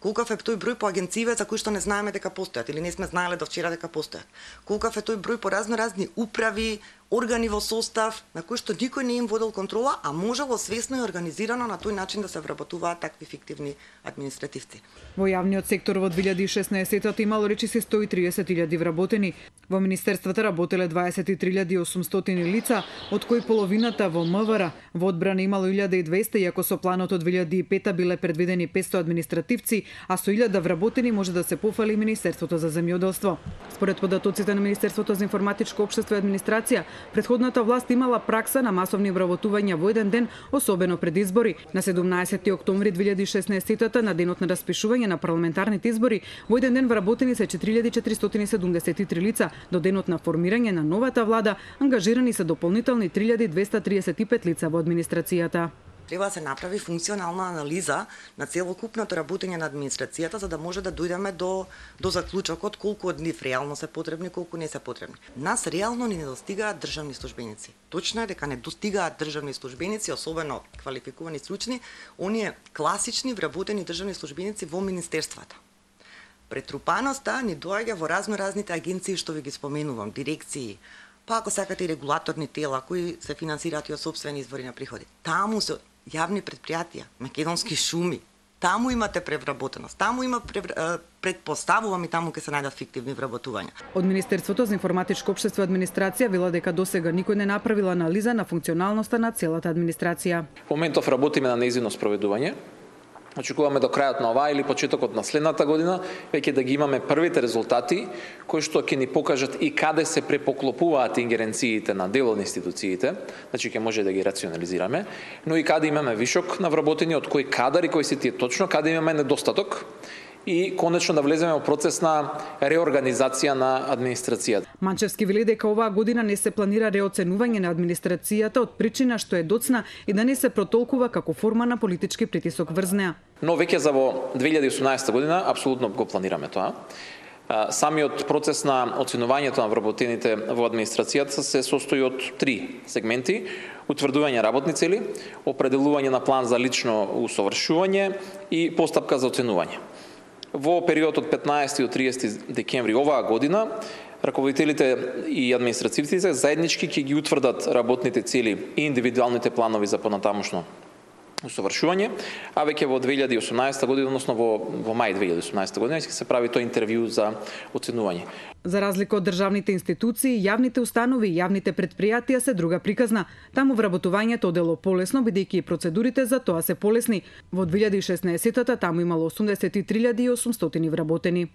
Колкав е тој број по агенциите за кои што не знаеме дека постојат или не сме знаеле до вчера дека постојат. Колкав е тој број по разни управи, органи во состав на кои што никој не им водел контрола, а можело свесно и организирано на тој начин да се вработуваат такви фиктивни административци. Во јавниот сектор во 2016-та имало речиси 130.000 вработени. Во министерствата работеле 23.800 лица, од кои половината во МВР. Во одбрана имало 1.200, иако со планот од 2005 биле предвидени 500 административци, а со 1.000 вработени може да се пофали Министерството за земјоделство. Според податоците на Министерството за информатичко општество и администрација, претходната власт имала пракса на масовни вработувања во еден ден, особено пред избори. На 17 октомври 2016 на денот на распишување на парламентарните избори, во еден ден вработени се 4.473 лица. До денот на формирање на новата влада, ангажирани се дополнителни 3.235 лица во администрацијата. Треба да се направи функционална анализа на целокупното работење на администрацијата, за да може да дојдеме до заклучокот колку од нив реално се потребни, колку не се потребни. Нас реално ни недостигаат државни службеници. Точно е дека не достигаат државни службеници, особено квалификувани стручни, оние класични вработени државни службеници во министерствата. Претрупаноста ни доаѓа во разните агенции што ви ги споменувам, дирекции, па ако сакате и регулаторни тела кои се финансираат и од сопствени извори на приходи. Таму се јавни предпријатија, Македонски шуми, таму имате превработеност, таму има предпоставувам и таму ќе се најдат фиктивни вработувања. Од Министерството за информатичко општество и администрација вела дека досега никој не направил анализа на функционалноста на целата администрација. Во моментов работиме на нејзино спроведување. Очекуваме до крајот на оваа или почетокот на следната година веќе да ги имаме првите резултати кои што ќе ни покажат и каде се препоклопуваат ингеренциите на дел од институциите, значи ќе може да ги рационализираме, но и каде имаме вишок на вработени, од кои кадари, кои се тие точно, каде имаме недостаток и конечно да влеземе во процес на реорганизација на администрацијата. Манчевски вели дека оваа година не се планира реоценување на администрацијата од причина што е доцна и да не се протолкува како форма на политички притисок врз неа. Но веќе за во 2018 година апсолутно го планираме тоа. Самиот процес на оценувањето на вработените во администрацијата се состои од 3 сегменти: утврдување работни цели, определување на план за лично усовршување и постапка за оценување. Во период од 15 до 30 декември оваа година, раководителите и административците заеднички ќе ги утврдат работните цели и индивидуалните планови за понатамошно усовршување, а веќе во 2018 година, односно во мај 2018 година, ќе се прави тој интервју за оценување. За разлика од државните институции, јавните установи и јавните предпријатија се друга приказна. Таму вработувањето одело полесно, бидејќи и процедурите за тоа се полесни. Во 2016-та таму имало 83.800 вработени.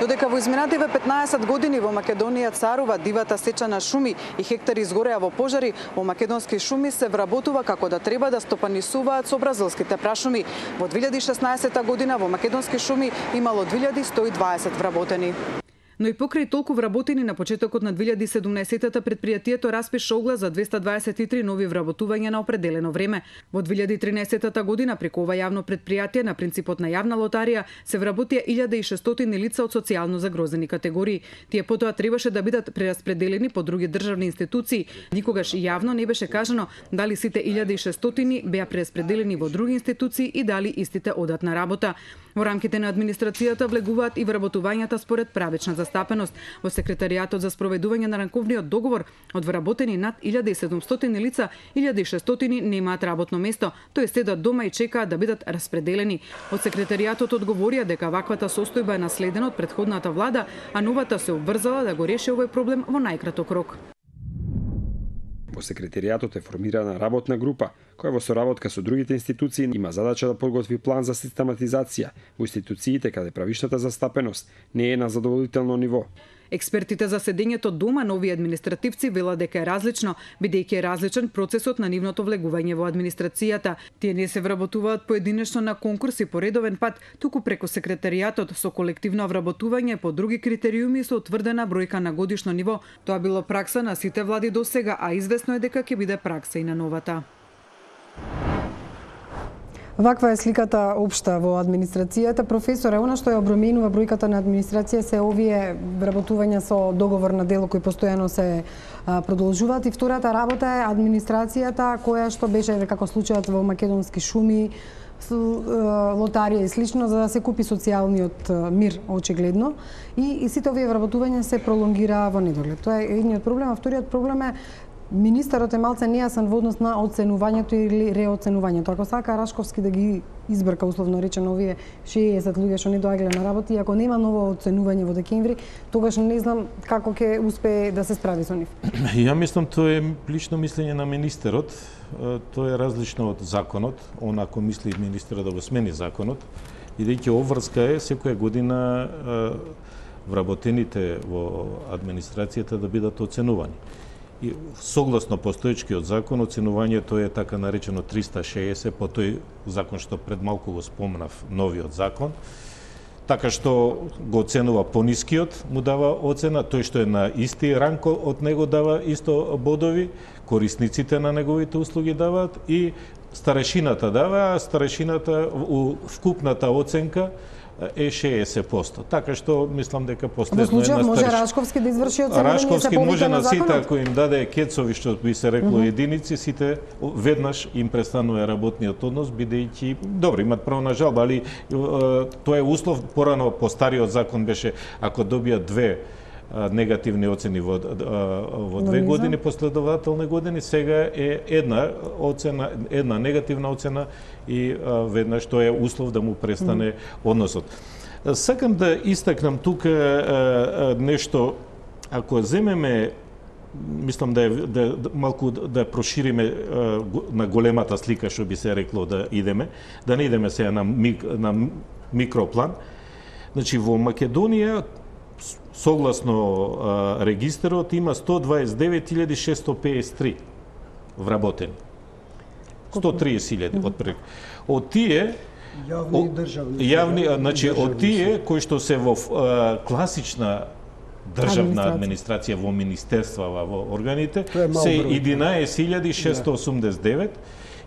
Додека во изминативе 15 години во Македонија царува дивата сеча на шуми и хектари изгореа во пожари, во Македонски шуми се вработува како да треба да стопанисуваат со бразилските прашуми. Во 2016 година во Македонски шуми имало 2120 вработени. Но и покрај толку вработени на почетокот на 2017-та предпријатието распиша оглас за 223 нови вработувања на определено време. Во 2013 година преку ова јавно предпријатие на принципот на јавна лотарија се вработија 1600 лица од социјално загрозени категории. Тие потоа требаше да бидат прераспределени по други државни институции. Никогаш јавно не беше кажано дали сите 1600 беа прераспределени во други институции и дали истите одат на работа. Во рамките на администрацијата влегуваат и вработувањата според правечна застапеност. Во секретаријатот за спроведување на ранковниот договор од вработени над 1700 лица, 1600 немаат работно место, тоест седат дома и чекаат да бидат распределени. Од секретаријатот одговорија дека ваквата состојба е наследена од претходната влада, а новата се обврзала да го реши овој проблем во најкраток рок. Во секретаријатот е формирана работна група, која во соработка со другите институции има задача да подготви план за систематизација во институциите каде правишната застапеност не е на задоволително ниво. Експертите за седењето дома на овие административци велат дека е различно, бидејќи е различен процесот на нивното влегување во администрацијата. Тие не се вработуваат поединечно на конкурси по редовен пат, туку преку секретаријатот со колективно вработување по други критериуми и со утврдена бројка на годишно ниво. Тоа било пракса на сите влади досега, а известно е дека ќе биде пракса и на новата. Ваква е сликата општа во администрацијата. Професоре, она што ја обременува бројката на администрација се овие вработувања со договор на дело кои постојано се продолжуваат, и втората работа е администрацијата која што беше како случајот во Македонски шуми, лотарија и слично, за да се купи социјалниот мир очигледно, и сите овие вработувања се пролонгира во недоглед. Тоа е едниот проблем, а вториот проблем е министерот е малце нејасен во однос на оценувањето или реоценувањето. Ако сака Рашковски да ги избрка, условно речено, овие 60 луѓе што не доаѓале на работа, и ако нема ново оценување во декември, тогаш не знам како ќе успее да се справи со нив. Ја мислам, тоа е лично мислење на министерот. Тоа е различно од законот. Он ако мисли министерот да го смени законот, бидејќи обврска е секоја година вработените во администрацијата да бидат оценувани. И согласно постоечкиот закон, оценувањето е така наречено 360 по тој закон што пред малку го спомнав, новиот закон. Така што го оценува понискиот, му дава оцена, тој што е на исти ранг од него дава исто бодови, корисниците на неговите услуги даваат и старешината дава, а старешината вкупната оценка е 60%. Така што мислам дека последно во случај може Рашковски да изврши оценување. Рашковски може на сите, ако им даде кецови, што би се рекло единици, сите веднаш им престанува работниот однос, бидејќи добро имат право на жалба, али тоа е услов. Порано по стариот закон беше ако добијат две негативни оцени во 2 години, последователни години, сега е една негативна оцена и веднаш тоа е услов да му престане односот. Сакам да истакнам тука нешто, ако земеме, мислам да малку да прошириме на големата слика, што би се рекло, да не идеме сега на микроплан. Значи во Македонија согласно регистерот има 129.653 вработени. 130.000 отприлика. Од тие јавни, значи од тие кои што се во класична државна администрација, во министерствава, во органите, се 11.689.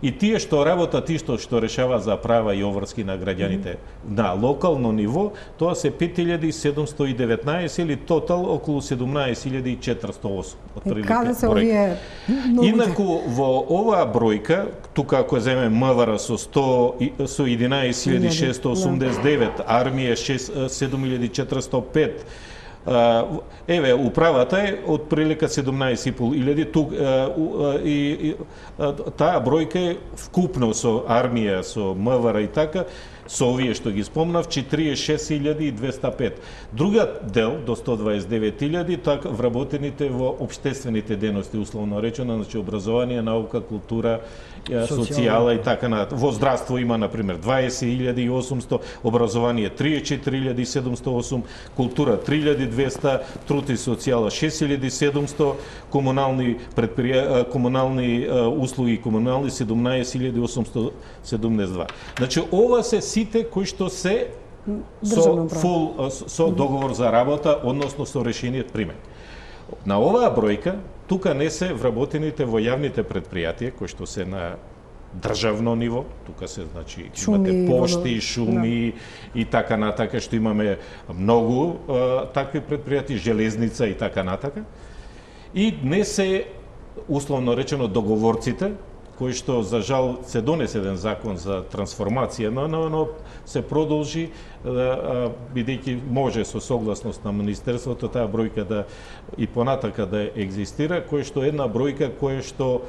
И тие што работат исто што решава за права и обврски на граѓаните на локално ниво, тоа се 5.719 или тотал околу 17.408. Каде се овие новите? Инаку во оваа бројка, тука ако земеме МВР со 11.689, армија 7.405, еве, управата е од прилика 17.500, тук и таа бројка е вкупно со армија, со МВР и така, со овие што ги спомнав, 46.205. Другиот дел до 129.000 така вработените во општествените дејности, условно речено, значи образование, наука, култура, социјала и така на. Во здравство има на пример 20.800, образование 34.708, култура 3.200, труд и социјала 6.700, комунални комунални услуги, комунални 17.872. Значи ова се сите кои што се со договор за работа, односно со решение примен. На оваа бројка, тука не се вработените во јавните предпријатија, кои што се на државно ниво, тука се, значи, имате пошти, шуми и така натака, што имаме многу такви предпријатија, железница и така натака. И не се, условно речено, договорците, кои што, за жал, се донесе еден закон за трансформација, но се продолжи, бидејќи може со согласност на Министерството таа бројка и понатака да екзистира, кој што една бројка која што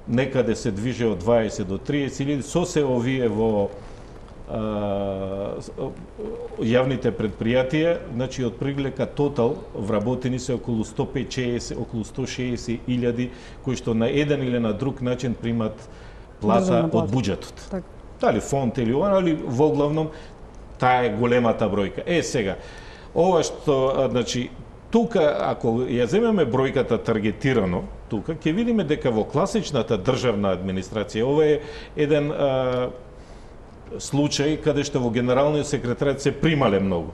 некаде се движи од 20 до 30 или со се овие во јавните предпријатија, значи од прилика тотал вработени се околу 160 илјади кои што на еден или на друг начин примат плата од буџетот. Дали фонд или ова, али во главном таа е големата бројка. Сега, ова што, значи, тука, ако ја земеме бројката таргетирано, тука, ќе видиме дека во класичната државна администрација, ова е еден случај каде што во Генералниот секретаријат се примале многу.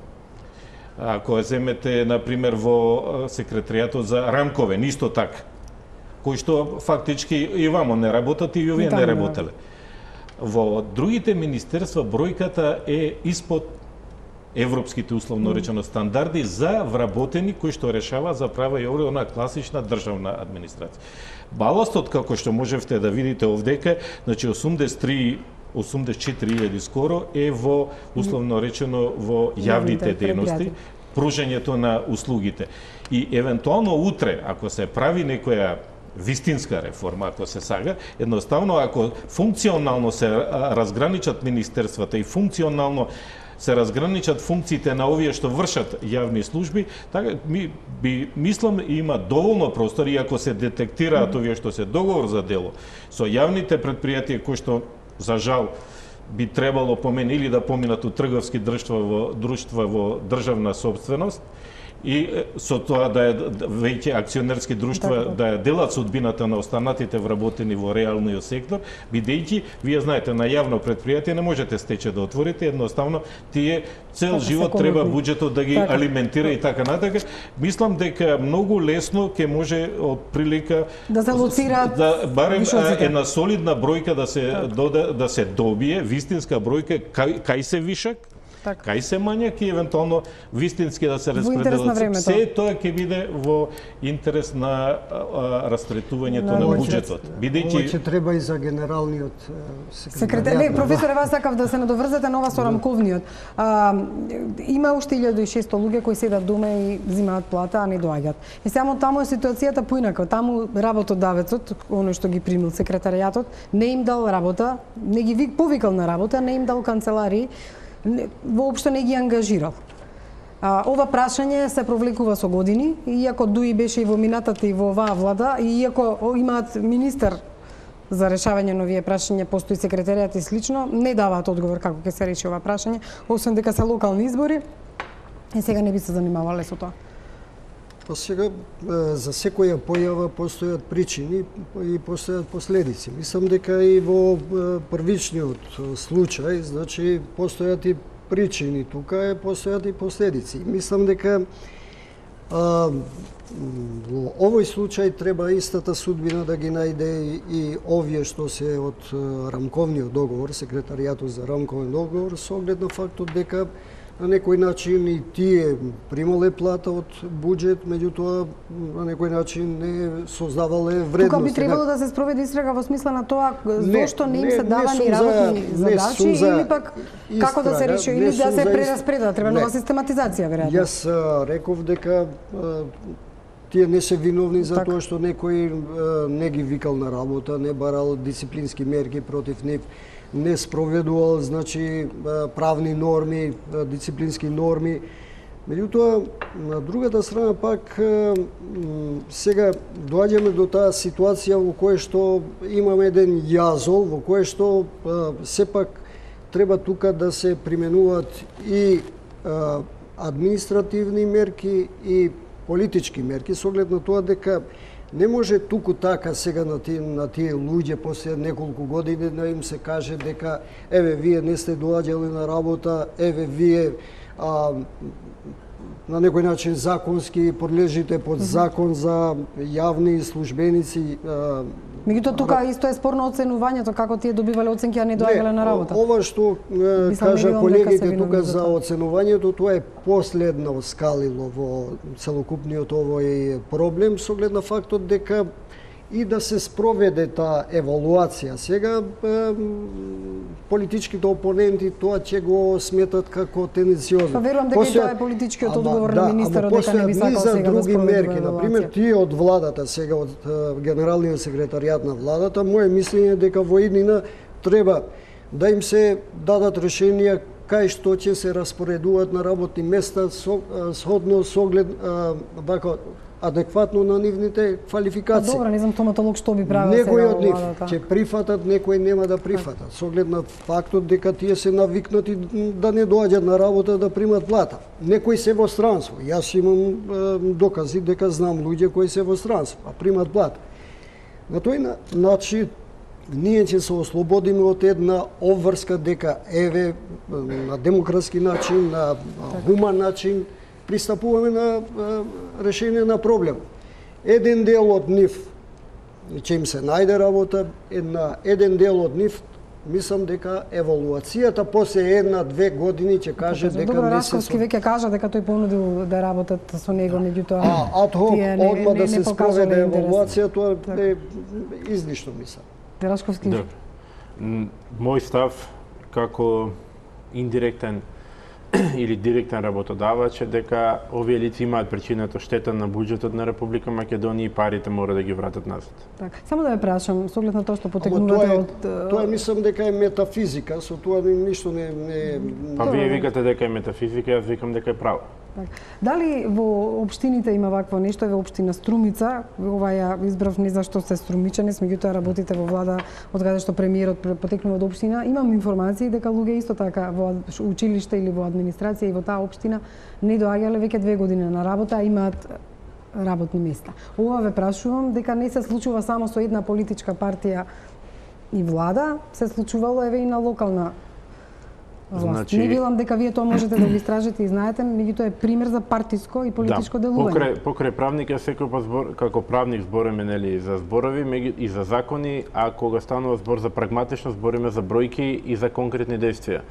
Ако ја земете, например, во секретаријатот за рамкове, исто така, кои што фактички и вамо не работат и овие не работеле. Во другите министерства бројката е испод европските, условно речено, стандарди за вработени кои што решава за права и она класична државна администрација. Баластот, како што можевте да видите овдека, значи 84.000 скоро е во, условно речено, во јавните дејности, пружењето на услугите. И евентуално утре, ако се прави некоја вистинска реформа, ако се сага, едноставно, ако функционално се разграничат министерствата и функционално се разграничат функциите на овие што вршат јавни служби, така мислам има доволно простор, и ако се детектираат овие што се договор за дело со јавните предпријатија кои што за жал би требало или да поминат у трговски друштва во државна собственост, и со тоа да е веќе акционерски друштва да ја делат судбината на останатите вработени во реалниот сектор, бидејќи вие знаете на јавно предпријатие не можете стече да отворите, едноставно тие цел живот треба буџетот да ги алиментира и така натака. Мислам дека многу лесно ќе може од прилика да се лоцираат барем една солидна бројка да се добие, вистинска бројка кај се вишак, кај се мањак и евентуално вистински да се распределат. Се тоа ќе биде во интерес на растретувањето на буџетот. Бидејќи ќе треба и за генералниот секретар. Не, професоре, вас сакав да се надоврзете на ова со рамковниот. Има уште 1600 луѓе кои седат дома и взимаат плата, а не доаѓаат. И само таму е ситуацијата поинаква. Таму работодавецот, оној што ги примил секретаријатот, не им дал работа, не ги повикал на работа, не им дал канцеларии, воопшто не ги ангажирал. Ова прашање се провлекува со години, иако Дуи беше и во минатата и во оваа влада, и иако имаат министер за решавање на овие прашања, постои секретаријат и слично, не даваат одговор како ќе се реши ова прашање, освен дека се локални избори, и сега не би се занимавале со тоа. Па сега, за секоја појава постојат причини и постојат последици. Мислам дека и во првичниот случај, значи, постојат и причини тука, постојат и последици. Мислам дека во овој случај треба истата судбина да ги најде и овие што се од рамковниот договор, секретаријатот за рамковен договор, со оглед на фактот дека на некој начин и тие примале плата од буџет, меѓутоа на некој начин не создавале вредност. Тука би требало да се спроведе истрага во смисла на тоа зошто не им се давани работни задачи или пак како да се реши, или да се прераспределат, треба нова систематизација веројатно. Јас реков дека тие не се виновни за тоа што некој не ги викал на работа, не барал дисциплински мерки против нив, не спроведувал, значи, правни норми, дисциплински норми. Меѓутоа, на другата страна пак, сега доаѓаме до таа ситуација во која што имаме еден јазол, во која што сепак треба тука да се применуваат и административни мерки и политички мерки, со оглед на тоа дека Не може туку така сега на тие луѓе после неколку години да им се каже дека еве вие не сте доаѓали на работа, еве вие на некој начин законски подлежите под закон за јавни службеници. Меѓутоа тука исто е спорно оценувањето, како тие добивале оценки, а не доаѓале на работа. Ова што кажа колегите тука за оценувањето, тоа е последно скалило во целокупниот овој проблем со глед на фактот дека и да се спроведе таа евалуација. Сега политичките опоненти тоа ќе го сметат како тенденциозно. Па верувам дека тоа е политичкиот одговор на министерот, дека не би сакал сега да спроведе мерки, например, тие од владата сега, од генералниот секретаријат на владата, мое мислење е дека во иднина треба да им се дадат решенија кај што ќе се распоредуваат на работни места сhodно со оглед адекватно на нивните квалификации. Добро, не знам стоматолог што би правил сега. Некои од нив ќе прифатат, некои нема да прифатат. Со оглед на фактот дека тие се навикнати да не доаѓаат на работа да примат плата. Некои се во странство. Јас имам докази дека знам луѓе кои се во странство, а примат плата. На тој начин ние ќе се ослободиме од една обврска дека еве на демократски начин, на хуман начин пристапуваме на решение на проблем. Еден дел од нив ќе им се најде работа, еден дел од нив мислам дека евалуацијата после 1-2 години ќе каже дека добро, не се Расковски веќе кажа дека тој понудил да работат со него, меѓутоа адхок одма да се спроведе евалуација, тоа е излишно мислам. Рашковски. Мој став како индиректен или директен работодавач е дека овие лица имаат причината штета на буџетот на Република Македонија и парите мора да ги вратат назад. Така. Само да ве прашам, со оглед на тоа што потекнувате од тоа мислам дека е метафизика, со тоа ништо не Па вие викате дека е метафизика, јас викам дека е право. Дали во општините има вакво нешто? Еве општина Струмица, ова ја избрав не зашто се струмичанец, меѓутоа работите во влада од каде што премиерот потекнува од општина. Имам информации дека луѓе исто така во училиште или во администрација и во таа општина не доаѓале веќе 2 години на работа, имаат работни места. Ова ве прашувам дека не се случува само со една политичка партија и влада, се случувало еве и на локална власт. Не велам дека вие тоа можете да го истражите и знаете, меѓутоа е пример за партиско и политичко делување. Покрај правник е секој збор, како правник збориме нели за зборови и за закони, а кога станува збор за прагматично збориме за бројки и за конкретни действија.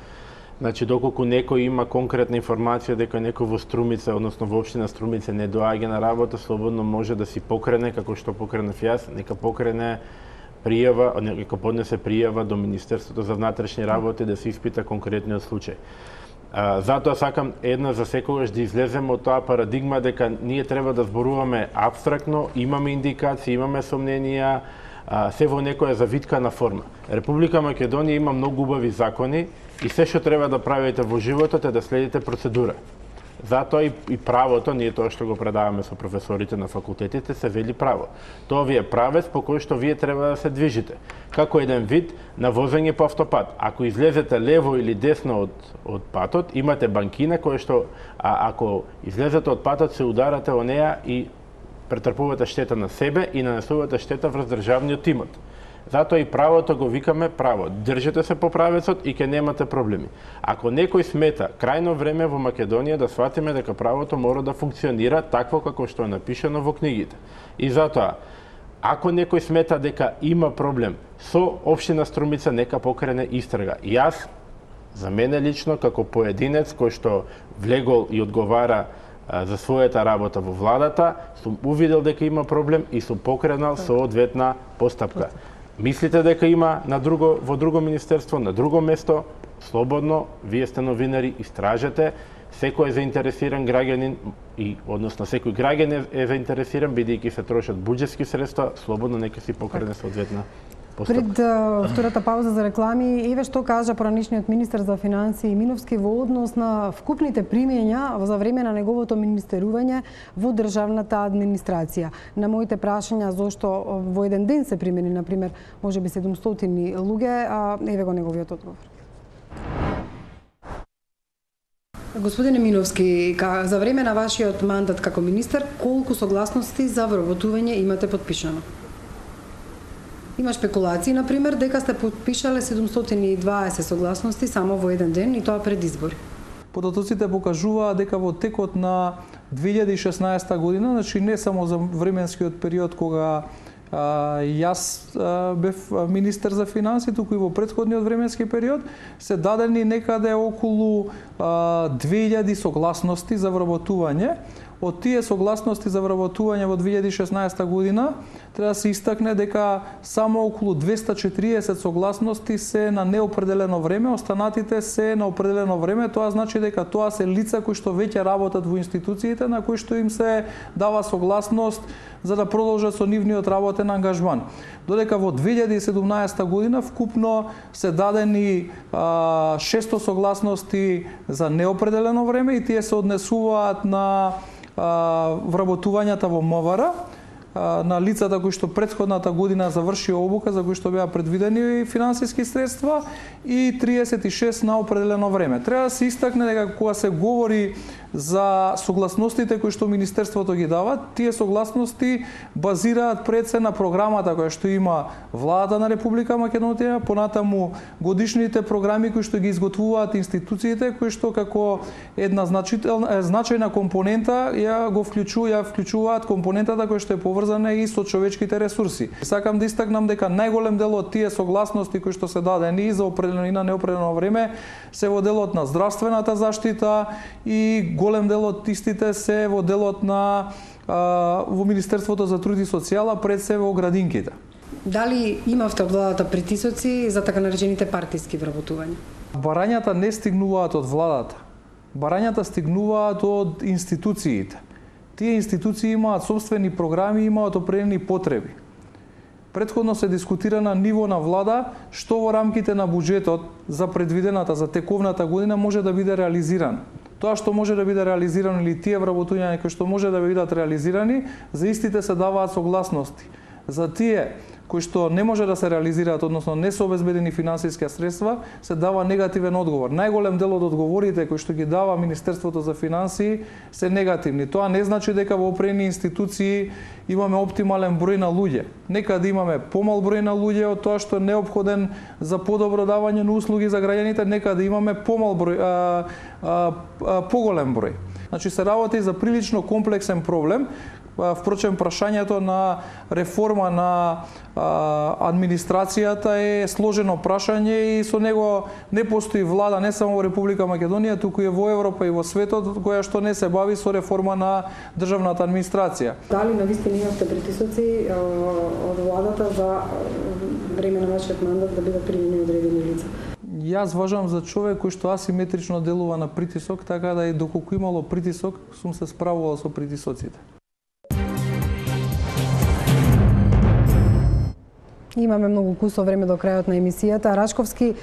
Значи, доколку некој има конкретна информација дека некој во Струмица, односно во општина Струмица не доаѓа на работа, слободно може да си покрене, како што покренев јас, нека покрене пријава, нека поднесе пријава до Министерството за внатрешни работи да се испита конкретниот случај. Затоа сакам една за секогаш да излеземе од тоа парадигма дека ние треба да зборуваме апстрактно, имаме индикации, имаме сомненија, се во некоја завиткана форма. Република Македонија има многу убави закони и се што треба да правите во животот е да следите процедура. Затоа и правото, ние тоа што го предаваме со професорите на факултетите, се вели право. Тоа ви е правец по кој што вие треба да се движите. Како еден вид на возење по автопат. Ако излезете лево или десно од патот, имате банкина која што, ако излезете од патот, се ударате во неа и претрпувате штета на себе и нанесувате штета врз државниот имот. Затоа и правото го викаме право. Држете се по правецот и ќе немате проблеми. Ако некој смета крајно време во Македонија да сватиме дека правото мора да функционира такво како што е напишано во книгите. И затоа, ако некој смета дека има проблем со општина Струмица, нека покрене истрага. Јас, за мене лично, како поединец кој што влегол и одговара за својата работа во владата, сум увидел дека има проблем и сум покренал соодветна постапка. Мислите дека има во друго министерство, на друго место, слободно, вие сте новинари, истражете, секој е заинтересиран граѓанин односно секој граѓанин е заинтересиран бидејќи се трошат буџетски средства, слободно нека си покрене соодветна постапка. Пред втората пауза за реклами, еве што кажа поранишниот министер за финансии Миновски во однос на вкупните примења за време на неговото министерување во државната администрација. На моите прашања зошто во еден ден се примени, например, можеби 700 луѓе, еве го неговиот одговор. Господине Миновски, за време на вашиот мандат како министер, колку согласности за вработување имате подпишано? Има спекулации, например, дека сте подпишале 720 согласности само во еден ден и тоа пред избори. Податоците покажуваат дека во текот на 2016 година, значи не само за временскиот период кога јас бев министер за финансии, туку и во претходниот временски период, се дадени некаде околу 2000 согласности за вработување. Од тие согласности за вработување во 2016 година треба да се истакне дека само околу 240 согласности се на неопределено време, останатите се на определено време. Тоа значи дека тоа се лица кои што веќе работат во институциите, на кои што им се дава согласност за да продолжат со нивниот работен ангажман. Додека во 2017 година вкупно се дадени 600 согласности за неопределено време и тие се однесуваат на вработувањата во МВР, на лицата кои што претходната година завршија обука за кои што беа предвидени финансиски средства и 36 на определено време. Треба да се истакне дека кога се говори за согласностите кои што Министерството ги дава, тие согласности базираат пред се на програмата која што има Владата на Република Македонија, понатаму годишните програми кои што ги изготвуваат институциите, кои што како една значајна компонента ја вклучуваат компонентата која што е поврзана и со човечките ресурси. Сакам да истакнам дека најголем дел од тие согласности кои што се дадени и за определено и на неопределено време се во делот на здравствената заштита и голем дел од истите се во делот на во Министерството за труд и социјала, пред се во градинките. Дали имавте од владата притисоци за така наречените партиски вработувања? Барањата не стигнуваат од владата. Барањата стигнуваат од институциите. Тие институции имаат собствени програми, имаат определени потреби. Претходно се дискутира на ниво на влада што во рамките на буџетот за предвидената за тековната година може да биде реализирано. Тоа што може да биде реализирано или тие вработувања кои што може да бидат реализирани, за истите се даваат согласности. За тие кои што не може да се реализираат, односно не се обезбедени финансиски средства, се дава негативен одговор. Најголем дел од одговорите кои што ги дава Министерството за финансии се негативни. Тоа не значи дека во определени институции имаме оптимален број на луѓе. Некаде имаме помал број на луѓе од тоа што е неопходен за подобро давање на услуги за граѓаните, некаде имаме поголем број. Значи се работи за прилично комплексен проблем. Впрочем, прашањето на реформа на администрацијата е сложено прашање и со него не постои влада не само во Република Македонија, туку и во Европа и во светот која што не се бави со реформа на државната администрација. Дали навистина имавте притисоци од владата за време на вашиот мандат да бидат примени одредени лица? Јас важам за човек кој што асиметрично делува на притисок, така да и доколку имало притисок, сум се справувал со притисоците. Имаме многу кусо време до крајот на емисијата. Рашковски,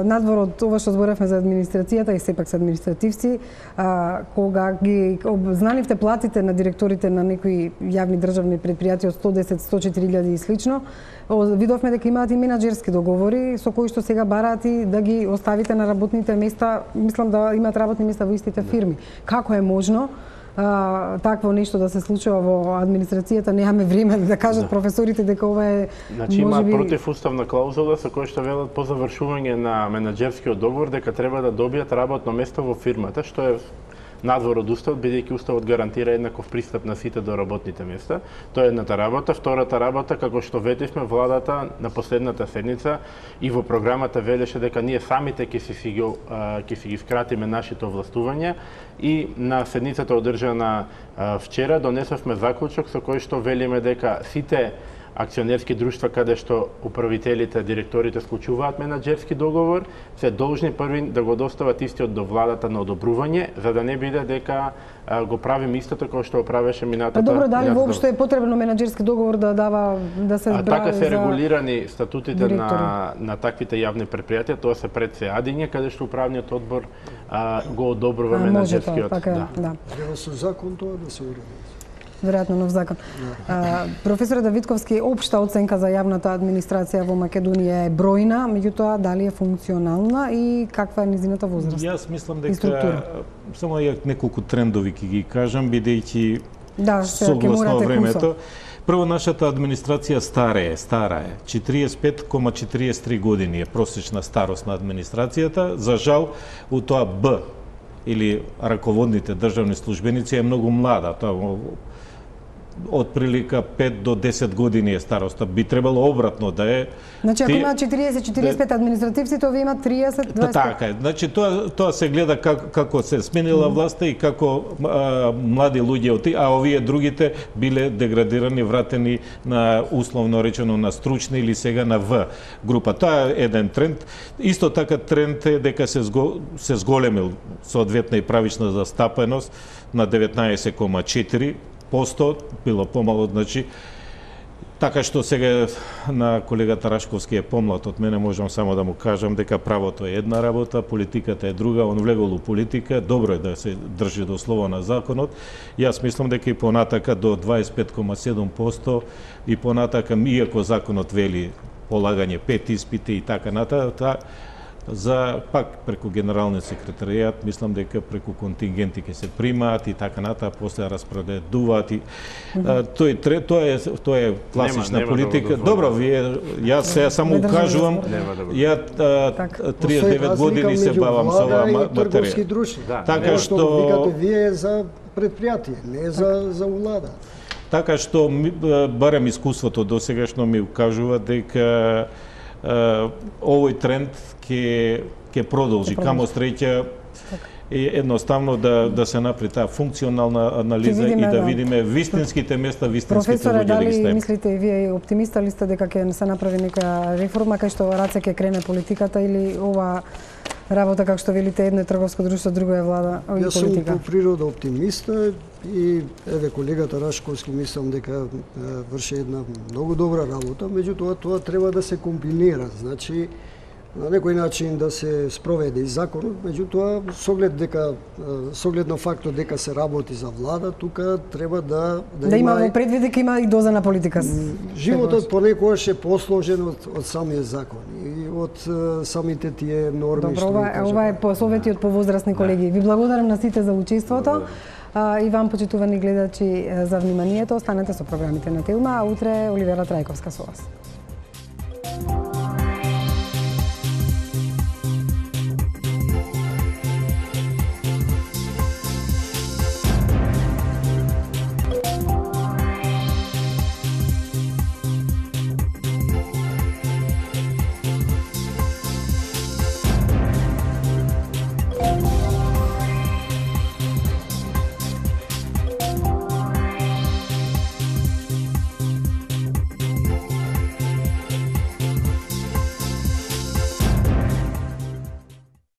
надвор од ова што зборевме за администрацијата и сепак се административци, кога ги обзналивте платите на директорите на некои јавни државни предпријатија од 110-104.000 и слично, видовме дека имаат и менаџерски договори со кои што сега бараат и да ги оставите на работните места, мислам да имаат работни места во истите фирми. Како е можно такво нешто да се случува во администрацијата? Немаме време да кажат професорите дека ова е има противуставна клаузула со која што велат по завршување на менаџерскиот договор дека треба да добијат работно место во фирмата, што е надвор од уставот, бидејќи уставот гарантира еднаков пристап на сите до работните места. Тоа е едната работа. Втората работа, како што ветивме, владата на последната седница и во програмата велеше дека ние самите ќе си ги скратиме нашите овластувања и на седницата одржана вчера донесовме заклучок со кој што велиме дека сите акционерски друштва каде што управителите, директорите склучуваат менаџерски договор, се должни први да го достават истиот до владата на одобрување, за да не биде дека го правим истото како што го правеше минатата. Добро, дали воопшто е потребно менаџерски договор да дава да се така се регулирани статутите на таквите јавни предпријатија, тоа се пред се адиње каде што управниот одбор го одобрува менаџерскиот. Така, да. Треба со закон тоа да се уреди. веројатно нов закон. Професор Давидковски, општа оценка за јавната администрација во Македонија е бројна, меѓутоа дали е функционална и каква е низината возраст? Јас мислам дека само неколку трендови ќе ги кажам, бидејќи согласно времето. Прво, нашата администрација стара е. 45,43 години е просечна старост на администрацијата. За жал, у тоа Б или раководните државни службеници е многу млада. Тоа од прилика 5 до 10 години е староста. Би требало обратно да е. Значи, ако има 40-45 административци, тоа ви има 30-25. Така е. Значи, тоа се гледа како се сменила власта и како млади луѓе, а овие другите биле деградирани, вратени на, условно речено, на стручна или сега на В група. Тоа е еден тренд. Исто така тренд е дека се зголемил соодветна и правична застапеност на 19,4%, било помало, значи, така што сега на колегата Рашковски е помлад од мене, можам само да му кажам дека правото е една работа, политиката е друга, он влегол у политика, добро е да се држи до слово на законот. Јас мислам дека и понатака до 25,7% и понатака, иако законот вели полагање 5 испити и така натаму, за пак преку генералниот секретаријат, мислам дека преку контингенти ќе се примаат и така натаму, после распределуваат и тоа е класична политика. Добро, јас сега само укажувам, ја 39 години се бавам со оваа материја. Така што викате вие за предпријатие, не за влада. Така што барем искуството досегашно ми укажува дека овој тренд ќе продолжи. Камо среќа едноставно да се направи таа функционална анализа и да видиме вистинските места, вистинските луѓе да ги ставиме. Професоре, дали мислите и вие оптимиста ли сте дека ќе се направи некоја реформа кај што раце ќе крене политиката или ова работа, како што велите, едно е трговско друштво, друго е влада и политика? Јас сум по природа оптимиста и еве колегата Рашковски мислам дека врши една многу добра работа, меѓутоа тоа треба да се комбинира, значи на некој начин да се спроведе и законот, меѓутоа со оглед на фактот дека се работи за влада, тука треба да имаме предвид дека има и доза на политика. Животот понекогаш е посложен од самиот закон и од самите тие норми. Добро, ова е посовети од повозрастни колеги. Ви благодарам на сите за учеството. И вам, почитувани гледачи, за вниманието. Останете со програмите на Телма, а утре Оливера Трајковска со вас.